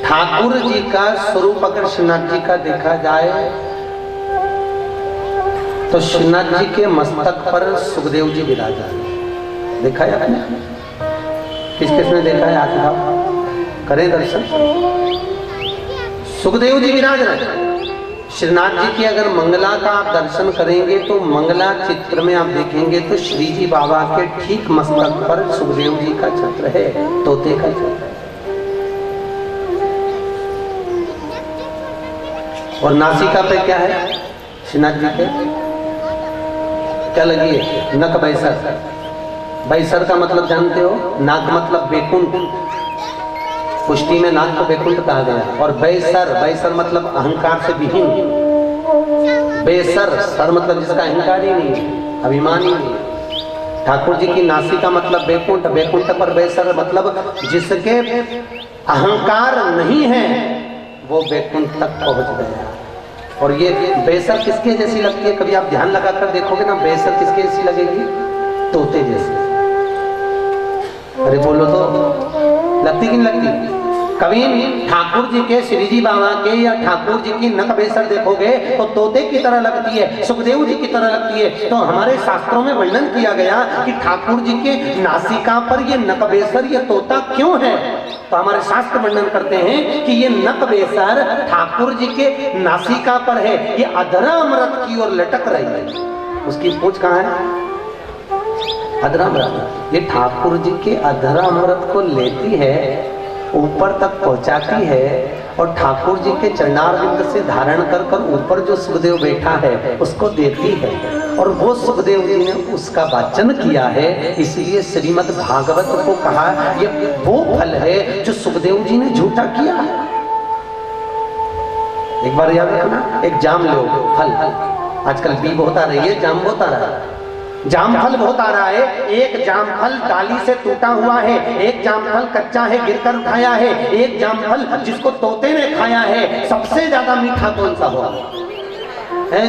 ठाकुर जी का स्वरूप अगर श्रीनाथ जी का देखा जाए तो श्रीनाथ जी के मस्तक पर सुखदेव जी विराजा है। देखा है आपने? किस किसने देखा है? हाथ उठाओ, करें दर्शन। सुखदेव जी विराज रहे। श्रीनाथ जी की अगर मंगला का आप दर्शन करेंगे तो मंगला चित्र में आप देखेंगे तो श्री जी बाबा के ठीक मस्तक पर सुखदेव जी का छत्र है, तोते का छत्र है। और नासिका पे क्या है श्रीनाथ जी के? क्या लगी है? नक बैसर। बैसर का मतलब जानते हो? नाक मतलब बैकुंठ। पुष्टि में नाक को बैकुंठ कहा गया। और बैसर, बैसर मतलब अहंकार से विहीन। बेसर, सर मतलब जिसका अहंकार ही नहीं है, अभिमान ही नहीं है। ठाकुर जी की नासिका मतलब बैकुंठ, बैकुंठ पर बैसर मतलब जिसके अहंकार नहीं है वो बैकुंठ तक पहुंच गया। और ये बेसर किसके जैसी लगती है? कभी आप ध्यान लगाकर देखोगे ना, बेसर किसके जैसी लगेगी? तोते जैसी। अरे बोलो तो, लगती कि नहीं लगती? कभी ठाकुर जी के, श्री जी बाबा के या ठाकुर जी की नक बेसर देखोगे तो तोते की तरह लगती है, सुखदेव जी की तरह लगती है। तो हमारे शास्त्रों में वर्णन किया गया कि ठाकुर जी के नासिका पर ये नक बेसर, ये तोता क्यों है? तो हमारे शास्त्र वर्णन करते हैं कि ये नक बेसर ठाकुर जी के नासिका पर है, ये अधरा अमृत की ओर लटक रही है। उसकी पूंछ कहाँ है? अधरा अमृत। ये ठाकुर जी के अधरा अमृत को लेती है, ऊपर तक पहुंचाती है और ठाकुर जी के चरणारविंद से धारण कर कर ऊपर जो सुखदेव बैठा है उसको देती है। और वो सुखदेव जी ने उसका वाचन किया है, इसलिए श्रीमद् भागवत को कहा ये वो फल है जो सुखदेव जी ने झूठा किया है। एक बार याद रखना, एक जाम लो, फल। आजकल बी बहुत आ रही है, जाम बहुत आ रहा है। जामफल बहुत आ रहा है। एक जामफल डाली से टूटा हुआ है, एक जामफल कच्चा है गिरकर उठाया है, एक जामफल जिसको तोते ने खाया है। सबसे ज्यादा मीठा कौन सा हुआ है?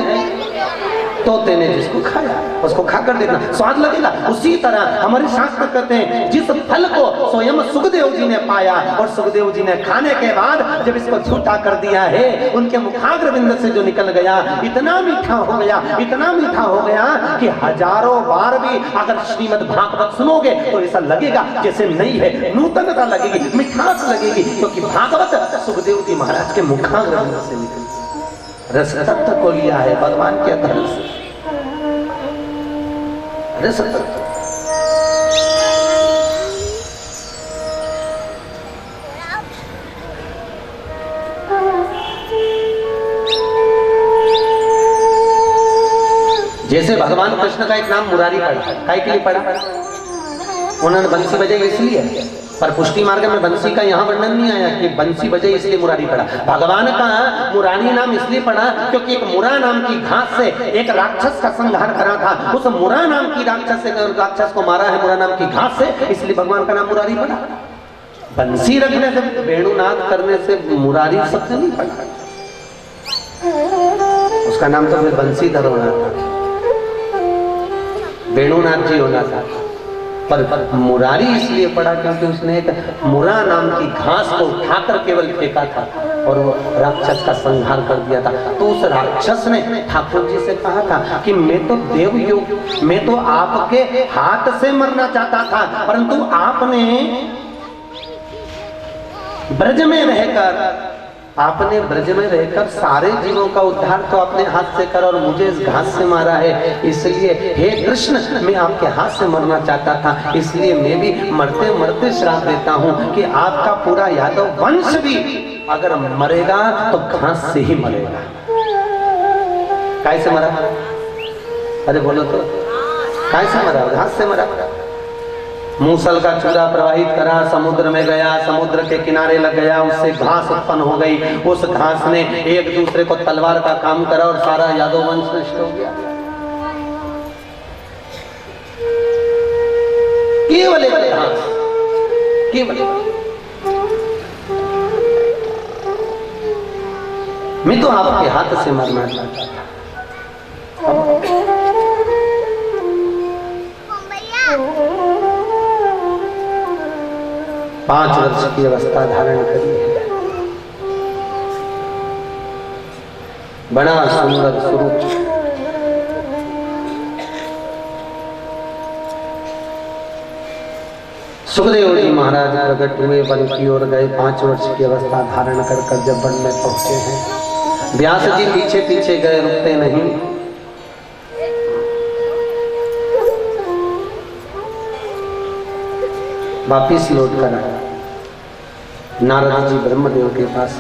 तोते ने जिसको खाया उसको खाकर देखना, स्वाद लगेगा। उसी तरह हमारे शास्त्र कहते हैं जिस फल को स्वयं सुखदेव जी ने पाया और सुखदेव जी ने खाने के बाद जब इसको झूठा कर दिया है, उनके मुखाग्रविंद से जो निकल गया इतना मीठा हो गया, इतना मीठा हो गया कि हजारों बार भी अगर श्रीमद् भागवत सुनोगे तो ऐसा लगेगा जैसे नई है, नूतनता लगेगी, मिठास लगेगी, क्योंकि भागवत सुखदेव जी महाराज के मुखाग्रविंद से निकली। रस तत्व को लिया है भगवान के अंदर से। रस तत्व जैसे भगवान कृष्ण का एक नाम मुरारी पड़ा, काय के लिए पड़ा? उन्होंने बंसी बजाई इसलिए, पर पुष्टि मार्ग में बंसी का यहाँ वर्णन नहीं आया कि बंसी बजाई इसलिए मुरारी पड़ा। भगवान का मुरारी नाम इसलिए पड़ा क्योंकि एक मुरा नाम की घास से एक राक्षस का संहार करा था। उस मुरा नाम की राक्षस को मारा है मुरा नाम की घास से, इसलिए भगवान का नाम मुरारी पड़ा। बंसी रखने से, वेणुनाद करने से मुरारी शब्द नहीं पड़ा। उसका नाम तो फिर बंसीधर होना था, वेणुनाथ जी होना था, पर मुरारी इसलिए पड़ा क्योंकि उसने एक मुरा नाम की घास को उठाकर केवल फेंका था और वो राक्षस का संहार कर दिया था। तो उस राक्षस ने ठाकुर जी से कहा था कि मैं तो देवयोग, मैं तो आपके हाथ से मरना चाहता था, परंतु आपने ब्रज में रहकर सारे जीवों का उद्धार तो अपने हाथ से कर और मुझे इस घास से मारा है, इसलिए हे कृष्ण मैं आपके हाथ से मरना चाहता था, इसलिए मैं भी मरते मरते श्राप देता हूँ कि आपका पूरा यादव वंश भी अगर मरेगा तो घास से ही मरेगा। कैसे मरा? अरे बोलो तो, कैसे मरा? घास से मरा। मूसल का चूरा प्रवाहित करा, समुद्र में गया, समुद्र के किनारे लग गया, उससे घास उत्पन्न हो गई। उस घास ने एक दूसरे को तलवार का काम करा और सारा यादव वंश नष्ट हो गया। केवल एक घास, केवल। मैं तो आपके हाथ से मरना चाहता था। 5 वर्ष की अवस्था धारण करी है, बड़ा सुंदर स्वरूप। सुखदेव जी महाराज प्रकट हुए, वन की ओर गए, 5 वर्ष की अवस्था धारण कर जब वन में पहुंचे हैं, व्यास जी पीछे पीछे गए, रुकते नहीं। वापिस लौट कर आया, नारद जी ब्रह्मदेव के पास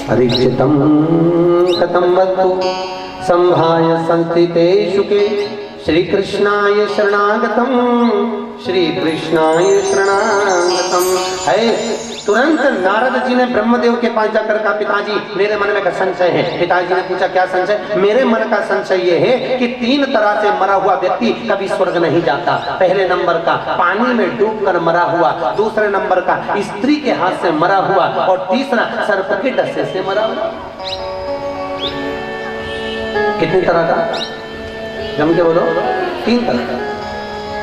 परीक्षितम कथम वक्तु संभाय संस्थितेषु के श्री कृष्णाय शरणागतम, श्री कृष्णाय शरणागतम। है तुरंत नारद जी ने ब्रह्मदेव के पास जाकर कहा, पिताजी मेरे मन में का संशय है। पिताजी ने पूछा क्या संशय? मेरे मन का संशय ये है कि 3 तरह से मरा हुआ व्यक्ति कभी स्वर्ग नहीं जाता। पहले नंबर का पानी में डूबकर मरा हुआ, दूसरे नंबर का स्त्री के हाथ से मरा हुआ, और तीसरा सर्प के डसे से मरा हुआ। कितनी तरह का? जम के बोलो। 3 तरह का।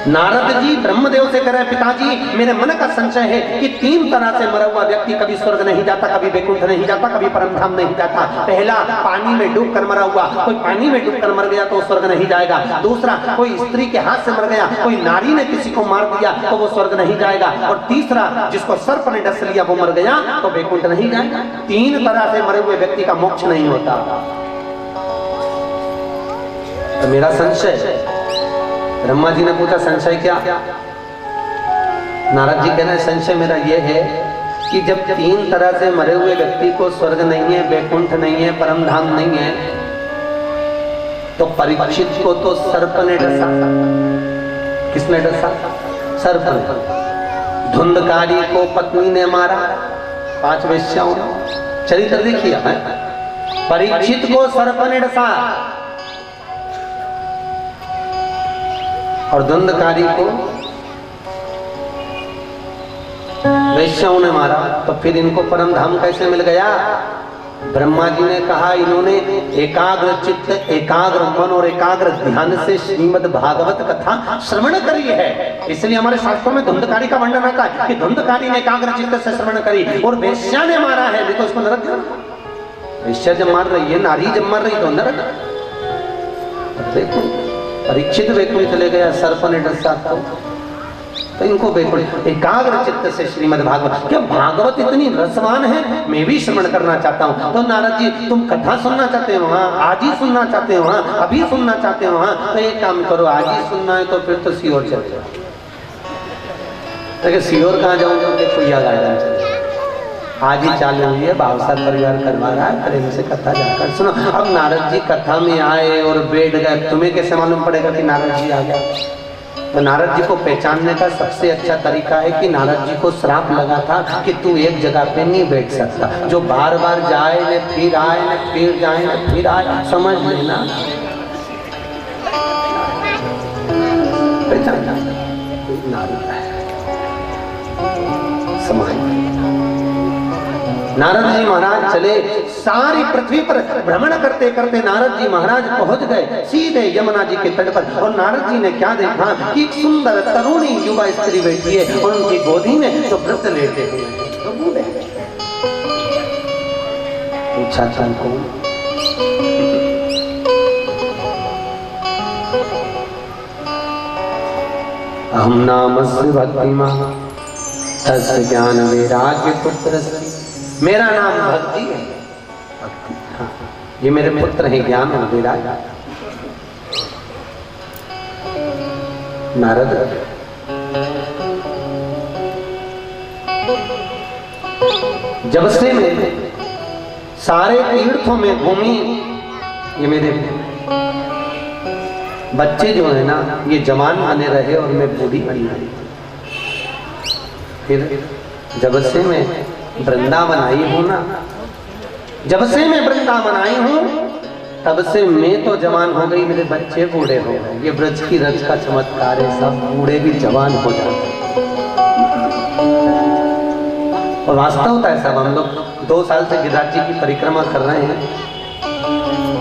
नारद जी ब्रह्मदेव से कह रहे हैं, पिताजी मेरे मन का संशय है कि 3 तरह से मरा हुआ व्यक्ति कभी स्वर्ग नहीं जाता, कभी वैकुंठ नहीं जाता, कभी परमधाम नहीं जाता। पहला, पानी में डूब कर मरा हुआ, कोई पानी में डूब कर मर गया तो स्वर्ग नहीं जाएगा। दूसरा, कोई स्त्री के हाथ से मर गया, कोई नारी ने किसी को मार दिया तो वो स्वर्ग नहीं जाएगा। और तीसरा, जिसको सर्प ने डस लिया वो मर गया तो वैकुंठ नहीं जाएगा। 3 तरह से मरे हुए व्यक्ति का मोक्ष नहीं होता। तो मेरा संशय, ब्रह्मा जी ने पूछा संशय क्या? नारद जी कहना संशय मेरा यह है कि जब 3 तरह से मरे हुए व्यक्ति को स्वर्ग नहीं है, वैकुंठ नहीं है, परमधाम नहीं है, तो परीक्षित को तो सर्प ने डसा। किसने डसा? सर्प ने। धुंधकारी को पत्नी ने मारा, 5 वेश्याओं ने। चरित्र देखिए है? परीक्षित को सर्प ने डसा और धुंधकारी को वैश्याओं ने मारा, तो फिर इनको परम धाम कैसे मिल गया? ब्रह्मा जी ने कहा इन्होंने एकाग्र चित्त, एकाग्र मन और एकाग्र ध्यान से श्रीमद् भागवत कथा श्रवण करी है। इसलिए हमारे शास्त्रों में धुंधकारी का वर्णन आता है कि धुंधकारी ने एकाग्र चित्त से श्रवण करी और वैश्या ने मारा है, देखो इसको नरक दिया। वैश्या जब मार रही है, नारी जब मार रही तो नरक। देखो परीक्षित वैकुंठ चले गया, सर्प ने डसा तो इनको वैकुंठ। एकाग्र चित्त से श्रीमद् भागवत। क्या भागवत इतनी रसवान है? मैं भी श्रवण करना चाहता हूँ। तो नारद जी तुम कथा सुनना चाहते हो वहाँ, आज ही सुनना चाहते हो वहाँ, अभी सुनना चाहते हो वहाँ, तो एक काम करो, आज ही सुनना है तो फिर तो सीहोर चले जाओ। सीहोर कहाँ जाऊंगे? कुइया गार्डन चले। आज ही चालू हुई है, भावसार परिवार करवा रहा है, प्रेम से कथा जाकर सुनो। अब नारद जी कथा में आए और बैठ गए, तुम्हें कैसे मालूम पड़ेगा कि नारद जी आ गया? तो नारद जी को पहचानने का सबसे अच्छा तरीका है कि नारद जी को श्राप लगा था कि तू एक जगह पे नहीं बैठ सकता, जो बार बार जाए न फिर आए न फिर जाए न फिर आए, समझ लेना। पहचान नारद है, समझ। नारद जी महाराज चले, सारी पृथ्वी पर भ्रमण करते करते नारद जी महाराज पहुंच गए सीधे यमुना जी के तट पर। और नारद जी ने क्या देखा कि एक सुंदर तरुणी युवा स्त्री बैठी है और उनकी गोदी में तो व्रत लेते हुए तो बोले, पूछा चल कौन? अहम नामस्य भक्तिमान् तस्य ज्ञान वैराग्य पुत्रस्य। मेरा नाम भक्ति है, भक्ति, हाँ, ये मेरे पुत्र हैं ज्ञान और वैराग्य। नारद जब से मैं सारे तीर्थों में घूमी, ये मेरे बच्चे जो है ना ये जवान बने रहे और मैं बूढ़ी बनी रही। फिर जब से मैं वृंदावन आई हूं ना, जब से मैं वृंदावन आई हूं तब से मैं तो जवान हो गई, मेरे बच्चे बूढ़े हो गए। ये ब्रज की रज का चमत्कार है, सब बूढ़े भी जवान हो जाते हैं। और वास्तवता है सब, हम लोग 2 साल से गिरिराज जी की परिक्रमा कर रहे हैं।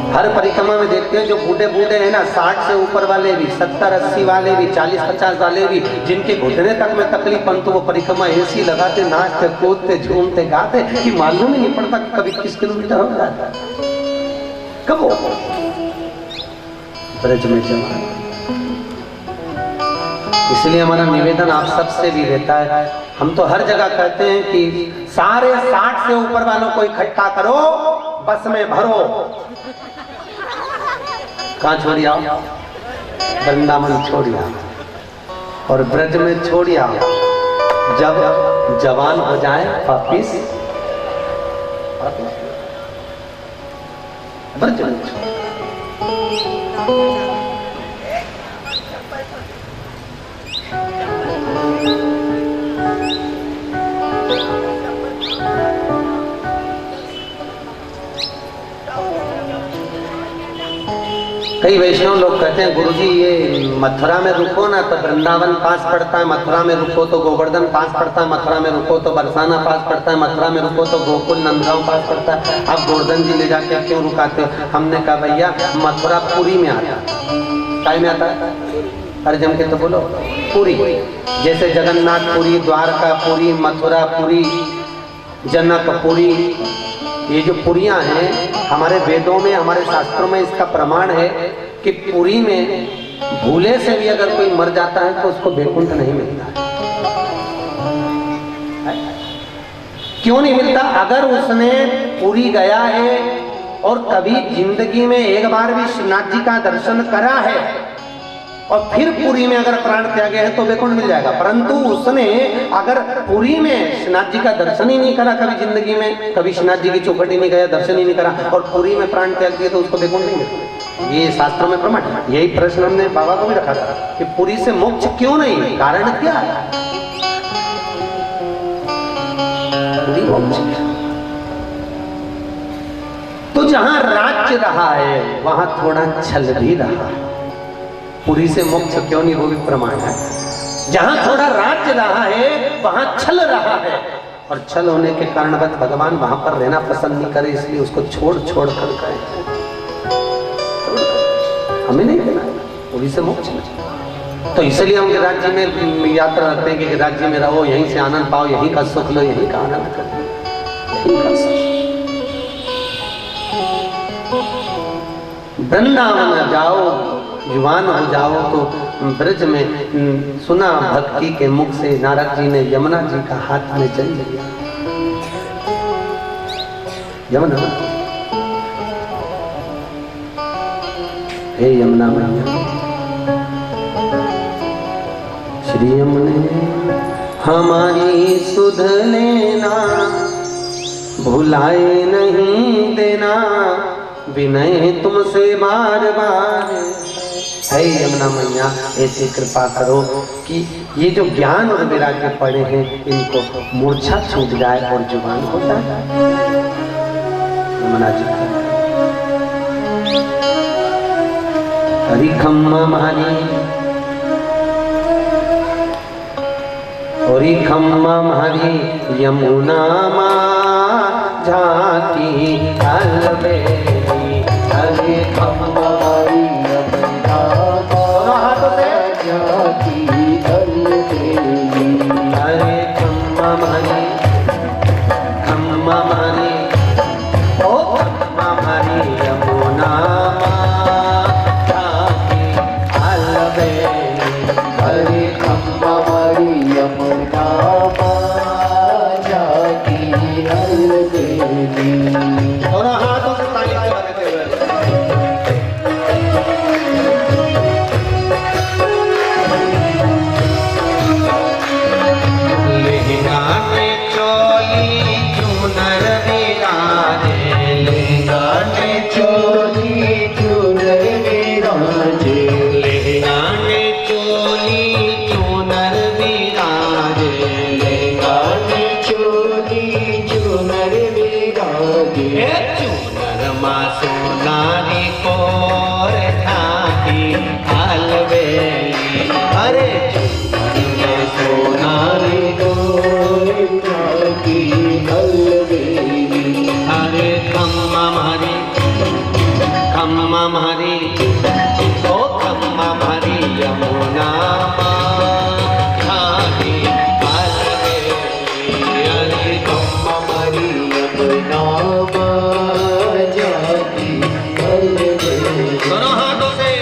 हर परिक्रमा में देखते हैं जो बूढ़े बूढ़े हैं ना, 60 से ऊपर वाले भी, 70-80 वाले भी, 40-50 वाले भी, जिनके घुटने तक में तकलीफ, परंतु वो परिक्रमा ऐसी लगाते, नाचते कूदते झूमते गाते कि मालूम ही नहीं पड़ता कि कभी किस किलोमीटर हो जाता है, कब हो ब्रज में जवान। इसलिए हमारा निवेदन आप सबसे भी रहता है, हम तो हर जगह कहते हैं कि सारे 60 से ऊपर वालों को इकट्ठा करो, बस में भरो। कहाँ छोड़िया? वृंदावन छोड़िया और ब्रज में छोड़िया। जब जवान हो जाए वापिस ब्रज में छोड़। कई वैष्णव लोग कहते हैं गुरुजी ये मथुरा में रुको ना तो वृंदावन पास पड़ता है, मथुरा में रुको तो गोवर्धन पास पड़ता है, मथुरा में रुको तो बरसाना पास पड़ता है, मथुरा में रुको तो गोकुल नंदगांव पास पड़ता है, आप गोवर्धन जी ले जाके क्यों रुकाते हो? हमने कहा भैया मथुरा पुरी में आता है। काय में आता है? अरे जम के तो बोलो पुरी। जैसे जगन्नाथ पुरी, द्वारका पुरी, मथुरा पुरी, जनकपुरी, ये जो पुरियां हैं हमारे वेदों में, हमारे शास्त्रों में इसका प्रमाण है कि पुरी में भूले से भी अगर कोई मर जाता है तो उसको वैकुंठ नहीं मिलता है। क्यों नहीं मिलता? अगर उसने पुरी गया है और कभी जिंदगी में एक बार भी श्रीनाथ जी का दर्शन करा है और फिर पुरी में अगर प्राण त्यागे है तो वैकुंठ मिल जाएगा। परंतु उसने अगर पुरी में श्रीनाथ जी का दर्शन ही नहीं करा कभी जिंदगी में, कभी श्रीनाथ जी की चौखट ही नहीं गया, दर्शन ही नहीं करा और पुरी में प्राण त्याग दिया तो उसको वैकुंठ नहीं मिलता। ये शास्त्रों में प्रमाण। यही प्रश्न हमने बाबा को भी रखा था कि पुरी से मोक्ष क्यों नहीं, कारण क्या है? पुरी मोक्ष। तो जहां राज्य रहा है वहां थोड़ा छल भी रहा है। पुरी से मोक्ष क्यों नहीं, वो भी प्रमाण है। जहां थोड़ा राज्य रहा है वहां छल रहा है और छल होने के कारणवश भगवान वहां पर रहना पसंद नहीं करे, इसलिए उसको छोड़ छोड़ कर करें। हमें नहीं देना पुरी से मोक्ष। तो इसलिए हम गिरिराज जी में यात्रा रखते हैं कि गिरिराज जी में रहो, यहीं से आनंद पाओ, यहीं का सुख लो, यहीं का आनंद करो, यहीं का सुख। वृंदावन जाओ, युवान हो जाओ तो ब्रज में सुना भक्ति के मुख से नारद जी ने यमुना जी का हाथ में जल लिया। यमुना, हे यमुना मैया, श्री यमुने हमारी सुध लेना, भुलाए नहीं देना विनय तुमसे बार बार। है यमुना मैया ऐसी कृपा करो कि ये जो ज्ञान और वैराग्य पड़े हैं इनको मूर्छा छूट जाए और जुबान हो जाए। यमुना जी हरि खम्मा मारी हरि खम्मा मारी यमुना माँ झांकी अलबेली। हरि खम्मा मारी यमुना माँ झांकी अलबेली। हरि खम्मा मारी ओ खम्मा मारी यमुना माँ झांकी अलबेली। हरि खम्मा मारी यमुना माँ झांकी अलबेली। दोनों हाथों से ताली बजाते हुए लहंगा में चोली चुनर बिराजे। लहंगा में चोली चुनर बिराजे। लहंगा में चोली चुनर बिराजे। लहंगा में चोली चुनर बिराजे। चुनर माँ सोनारी कोर ठाकी अलबेली। अरे चुनर सोनारी कोर ठाकी अलबेली। अरे खम्मा मारी ओ खम्मा मारी यमुना माँ झांकी अलबेली। अरे खम्मा मारी यमुना माँ झांकी अलबेली। दोनों हाथों से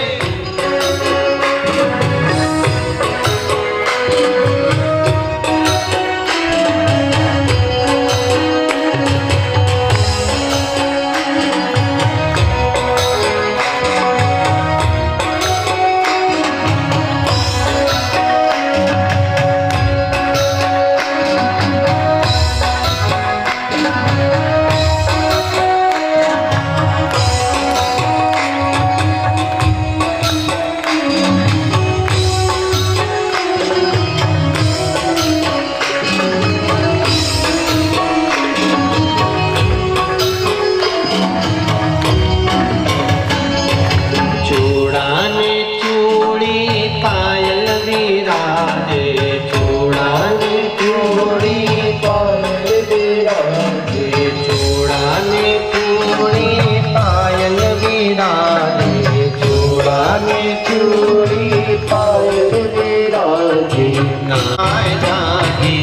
चूड़ाने चूड़ी पायल विराजे। चूड़ाने चूड़ी पायल विराजे। चूड़ाने चूड़ी पायल विराजे। चूड़ाने चूड़ी पायल विराजे। गाय झांकी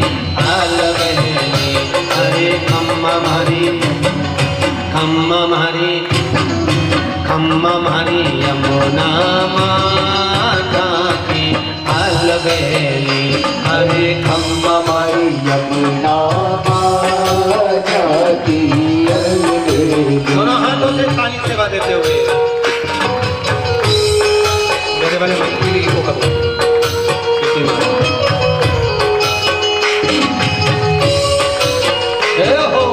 अलबेली। अरे खम्मा मारी यमुना माँ झांकी अलबेली। हरे खम्मा मारी यमुना माँ झांकी अलबेली। दोनों हाथों से ताली सेवा देते हुए मेरे वाले मंत्री को करो। जय हो।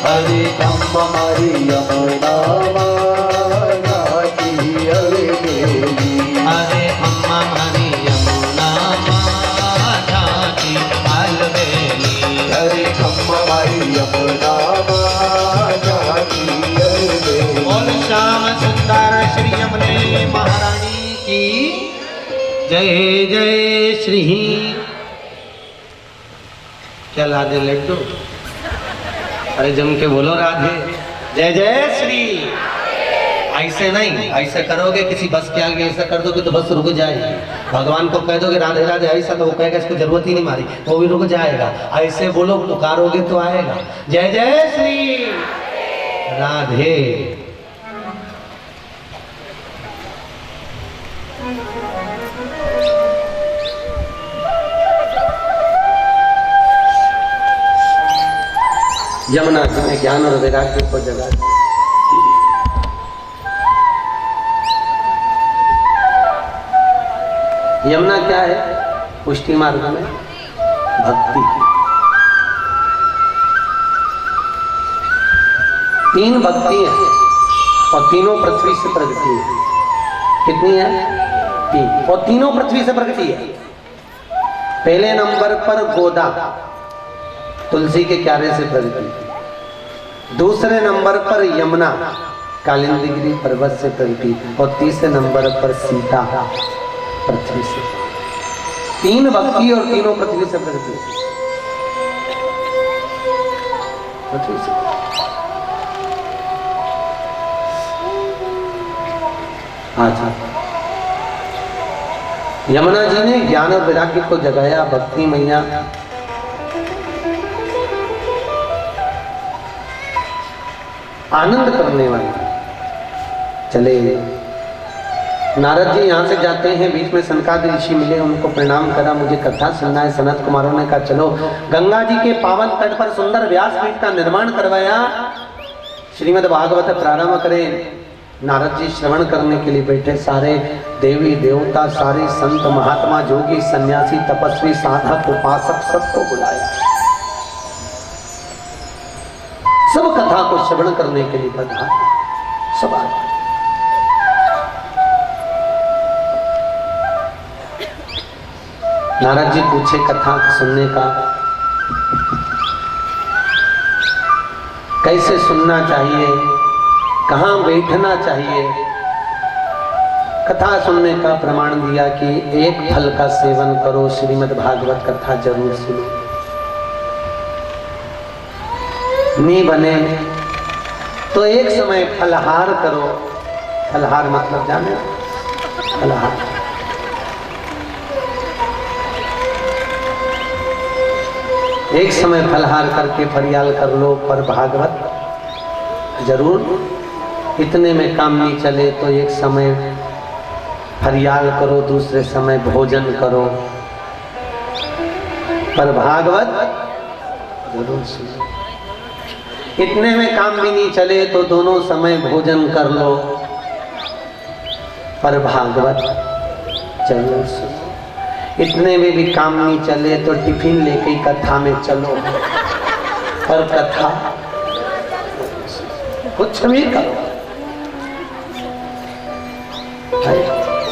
हरे खम्मा हरे यमुना घाटी अलबेली हरे खम्मा हरे यमुना घाटी अलबेली हरे खम्मा हरे यमुना घाटी अलबेली बोल श्याम सुंदर श्री यमुने महारानी की जय जय श्री। क्या लादे लड्डू? अरे जम के बोलो राधे जय जय श्री। ऐसे नहीं, ऐसे करोगे किसी बस के आगे ऐसा कर दोगे तो बस रुक जाएगी। भगवान को कह दोगे राधे राधे ऐसा तो वो कहेगा इसको जरूरत ही नहीं मारी, वो भी रुक जाएगा। ऐसे बोलो पुकारोगे तो आएगा जय जय श्री राधे। यमुना जी ने ज्ञान और वैराग्य को जगा दिया। यमुना क्या है? पुष्टि मार्ग में भक्ति। 3 भक्ति है और तीनों पृथ्वी से प्रगति है। कितनी है? 3 और तीनों पृथ्वी से प्रगति है। पहले नंबर पर गोदा तुलसी के क्यारे से प्रगति। दूसरे नंबर पर यमुना कालिंदी पर्वत से प्रगति और तीसरे नंबर पर सीता पृथ्वी से। 3 भक्ति और तीनों पृथ्वी से प्रगति। पृथ्वी से अच्छा। यमुना जी ने ज्ञान और वैराग्य को जगाया। भक्ति मैया आनंद करने वाली। चले नारद जी यहाँ से जाते हैं, बीच में सनकादिक ऋषि मिले, उनको प्रणाम करा, मुझे कथा सुनना है। सनत कुमारों ने कहा चलो। गंगा जी के पावन तट पर सुंदर व्यासपीठ का निर्माण करवाया। श्रीमद् भागवत प्रारंभ करें। नारद जी श्रवण करने के लिए बैठे। सारे देवी देवता, सारे संत महात्मा, जोगी, सन्यासी, तपस्वी, साधक, उपासक सबको बुलाया। सब कथा को श्रवण करने के लिए बता सब आए। नारद जी पूछे कथा सुनने का कैसे सुनना चाहिए, कहाँ बैठना चाहिए। कथा सुनने का प्रमाण दिया कि एक फल का सेवन करो, श्रीमद् भागवत कथा जरूर सुनो। नहीं बने तो एक समय फलहार करो। फलहार मतलब जाने? फलहार एक समय फलहार करके फरियाल कर लो, पर भागवत जरूर। इतने में काम नहीं चले तो एक समय फरियाल करो, दूसरे समय भोजन करो, पर भागवत जरूर सुनो। इतने में काम भी नहीं चले तो दोनों समय भोजन कर लो, पर भागवत जरूर सुनो। इतने में भी काम नहीं चले तो टिफिन लेके कथा में चलो, पर कथा कुछ भी करो।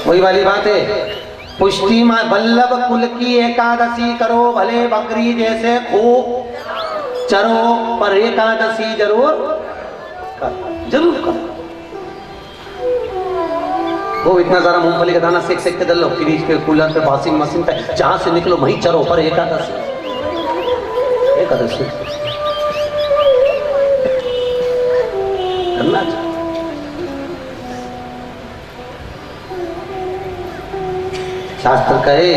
वही वाली बात है, पुष्टि माँ वल्लभ कुल की एकादशी करो, भले बकरी जैसे खूब चरो, पर एकादशी जरूर करो। वो इतना सारा मूंगफली का दाना सेक सेक के डाल लो, फ्रिज पे, कूलर पे, वॉशिंग मशीन पे, जहां से निकलो वहीं चरो, पर एकादशी करना चाहिए। शास्त्र कहे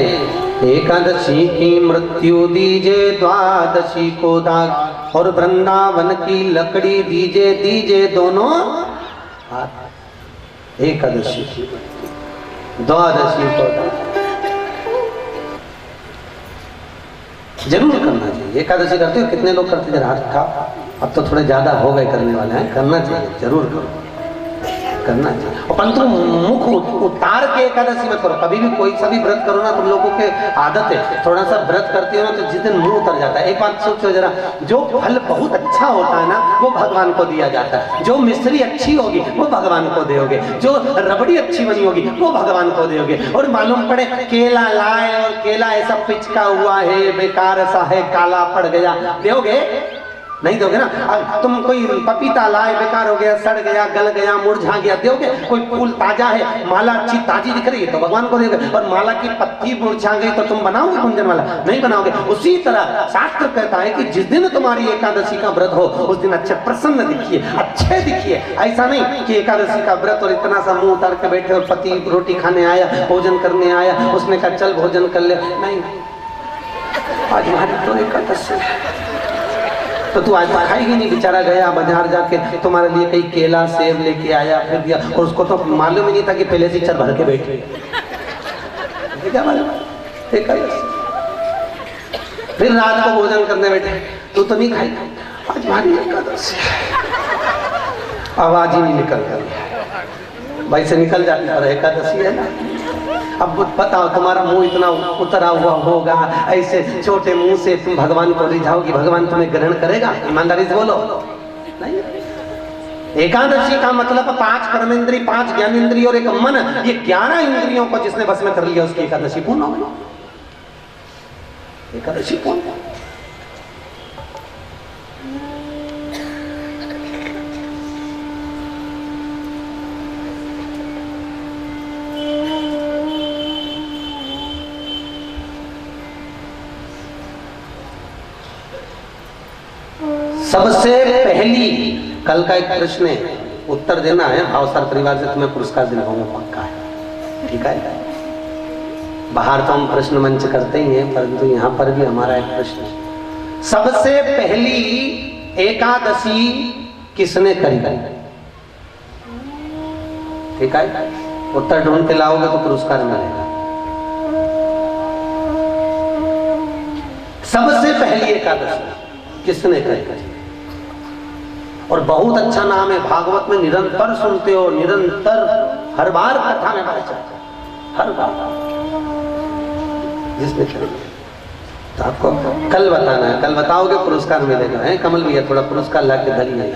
एकादशी की मृत्यु दीजे, द्वादशी को दाग, और वृंदावन की लकड़ी दीजे दीजे दोनों हाथ। एकादशी द्वादशी को दाग जरूर करना चाहिए। एकादशी करते हो? कितने लोग करते? जरा हाथ उठाओ। अब तो थोड़े ज्यादा हो गए करने वाले हैं। करना चाहिए, जरूर करो, करना चाहिए, और परंतु मुख उतार के एकादशी मत करो। कभी भी कोई सा भी व्रत करो ना, तुम लोगों के आदत है थोड़ा सा व्रत करते हो ना तो जिस दिन मुंह उतर जाता है। एक बात सोचो जरा, जो फल बहुत अच्छा होता है ना वो भगवान को दिया जाता है, जो मिश्री अच्छी होगी वो भगवान को दोगे, जो रबड़ी अच्छी बनी होगी वो भगवान को दोगे। और मालूम पड़े केला लाए और केला ऐसा पिचका हुआ है, बेकार सा है, काला पड़ गया, दोगे? नहीं दोगे ना। अब तुम कोई पपीता लाए, बेकार हो गया, सड़ गया, गल गया, मुरझा गया, दोगे? कोई फूल ताजा है, माला अच्छी ताजी दिख रही है तो भगवान को दोगे, और माला की पत्ती मुरझा गई तो तुम बनाओगे कुंजन वाला? नहीं बनाओगे। उसी तरह शास्त्र कहता है कि जिस दिन तुम्हारी एकादशी का व्रत हो उस दिन अच्छे प्रसन्न दिखिए, अच्छे दिखिए। ऐसा नहीं कि एकादशी का व्रत और इतना सा मुंह उतार के बैठे और पति रोटी खाने आया, भोजन करने आया, उसने कहा चल भोजन कर ले। नहीं, आज हमारी तो एकादशी तो तू आज खाएगी नहीं। बेचारा गया बाजार जाके तुम्हारे लिए कई केला सेब लेके आया, फिर दिया, और उसको तो मालूम ही नहीं था कि पहले से चर भर के बैठे। क्या मालूम? फिर रात को भोजन करने बैठे, तू तो नहीं खाई, आज हमारी एकादशी। आवाज ही नहीं निकल रही, भाई से निकल जाती पर एकादशी है ना। अब बताओ तुम्हारा मुंह इतना उतरा हुआ होगा, ऐसे छोटे मुंह से तुम भगवान को रिझाओगी, भगवान तुम्हें ग्रहण करेगा? ईमानदारी से बोलो, नहीं। एकादशी का मतलब 5 कर्मेंद्री, 5 ज्ञानेंद्रिय और 1 मन, ये 11 इंद्रियों को जिसने बस में कर लिया उसकी एकादशी पूर्ण हो गई। एकादशी पूर्ण। सबसे पहली, कल का एक प्रश्न है, उत्तर देना है। भावसार परिवार से तुम्हें पुरस्कार दिलवाऊंगा, पक्का है, ठीक है? बाहर तो हम प्रश्न मंच करते ही हैं, परंतु यहाँ पर भी हमारा एक प्रश्न है। सबसे पहली एकादशी किसने करी? ठीक है, उत्तर ढूंढ के लाओगे तो पुरस्कार मिलेगा। सबसे पहली एकादशी किसने करी? और बहुत अच्छा नाम है, भागवत में निरंतर सुनते हो, निरंतर हर बार कथा में बात चलता है, हर बार जिसने तो आपको कल बताना है, कल बताओगे पुरस्कार मिलेगा। है कमल भैया, थोड़ा पुरस्कार ला के धरी नहीं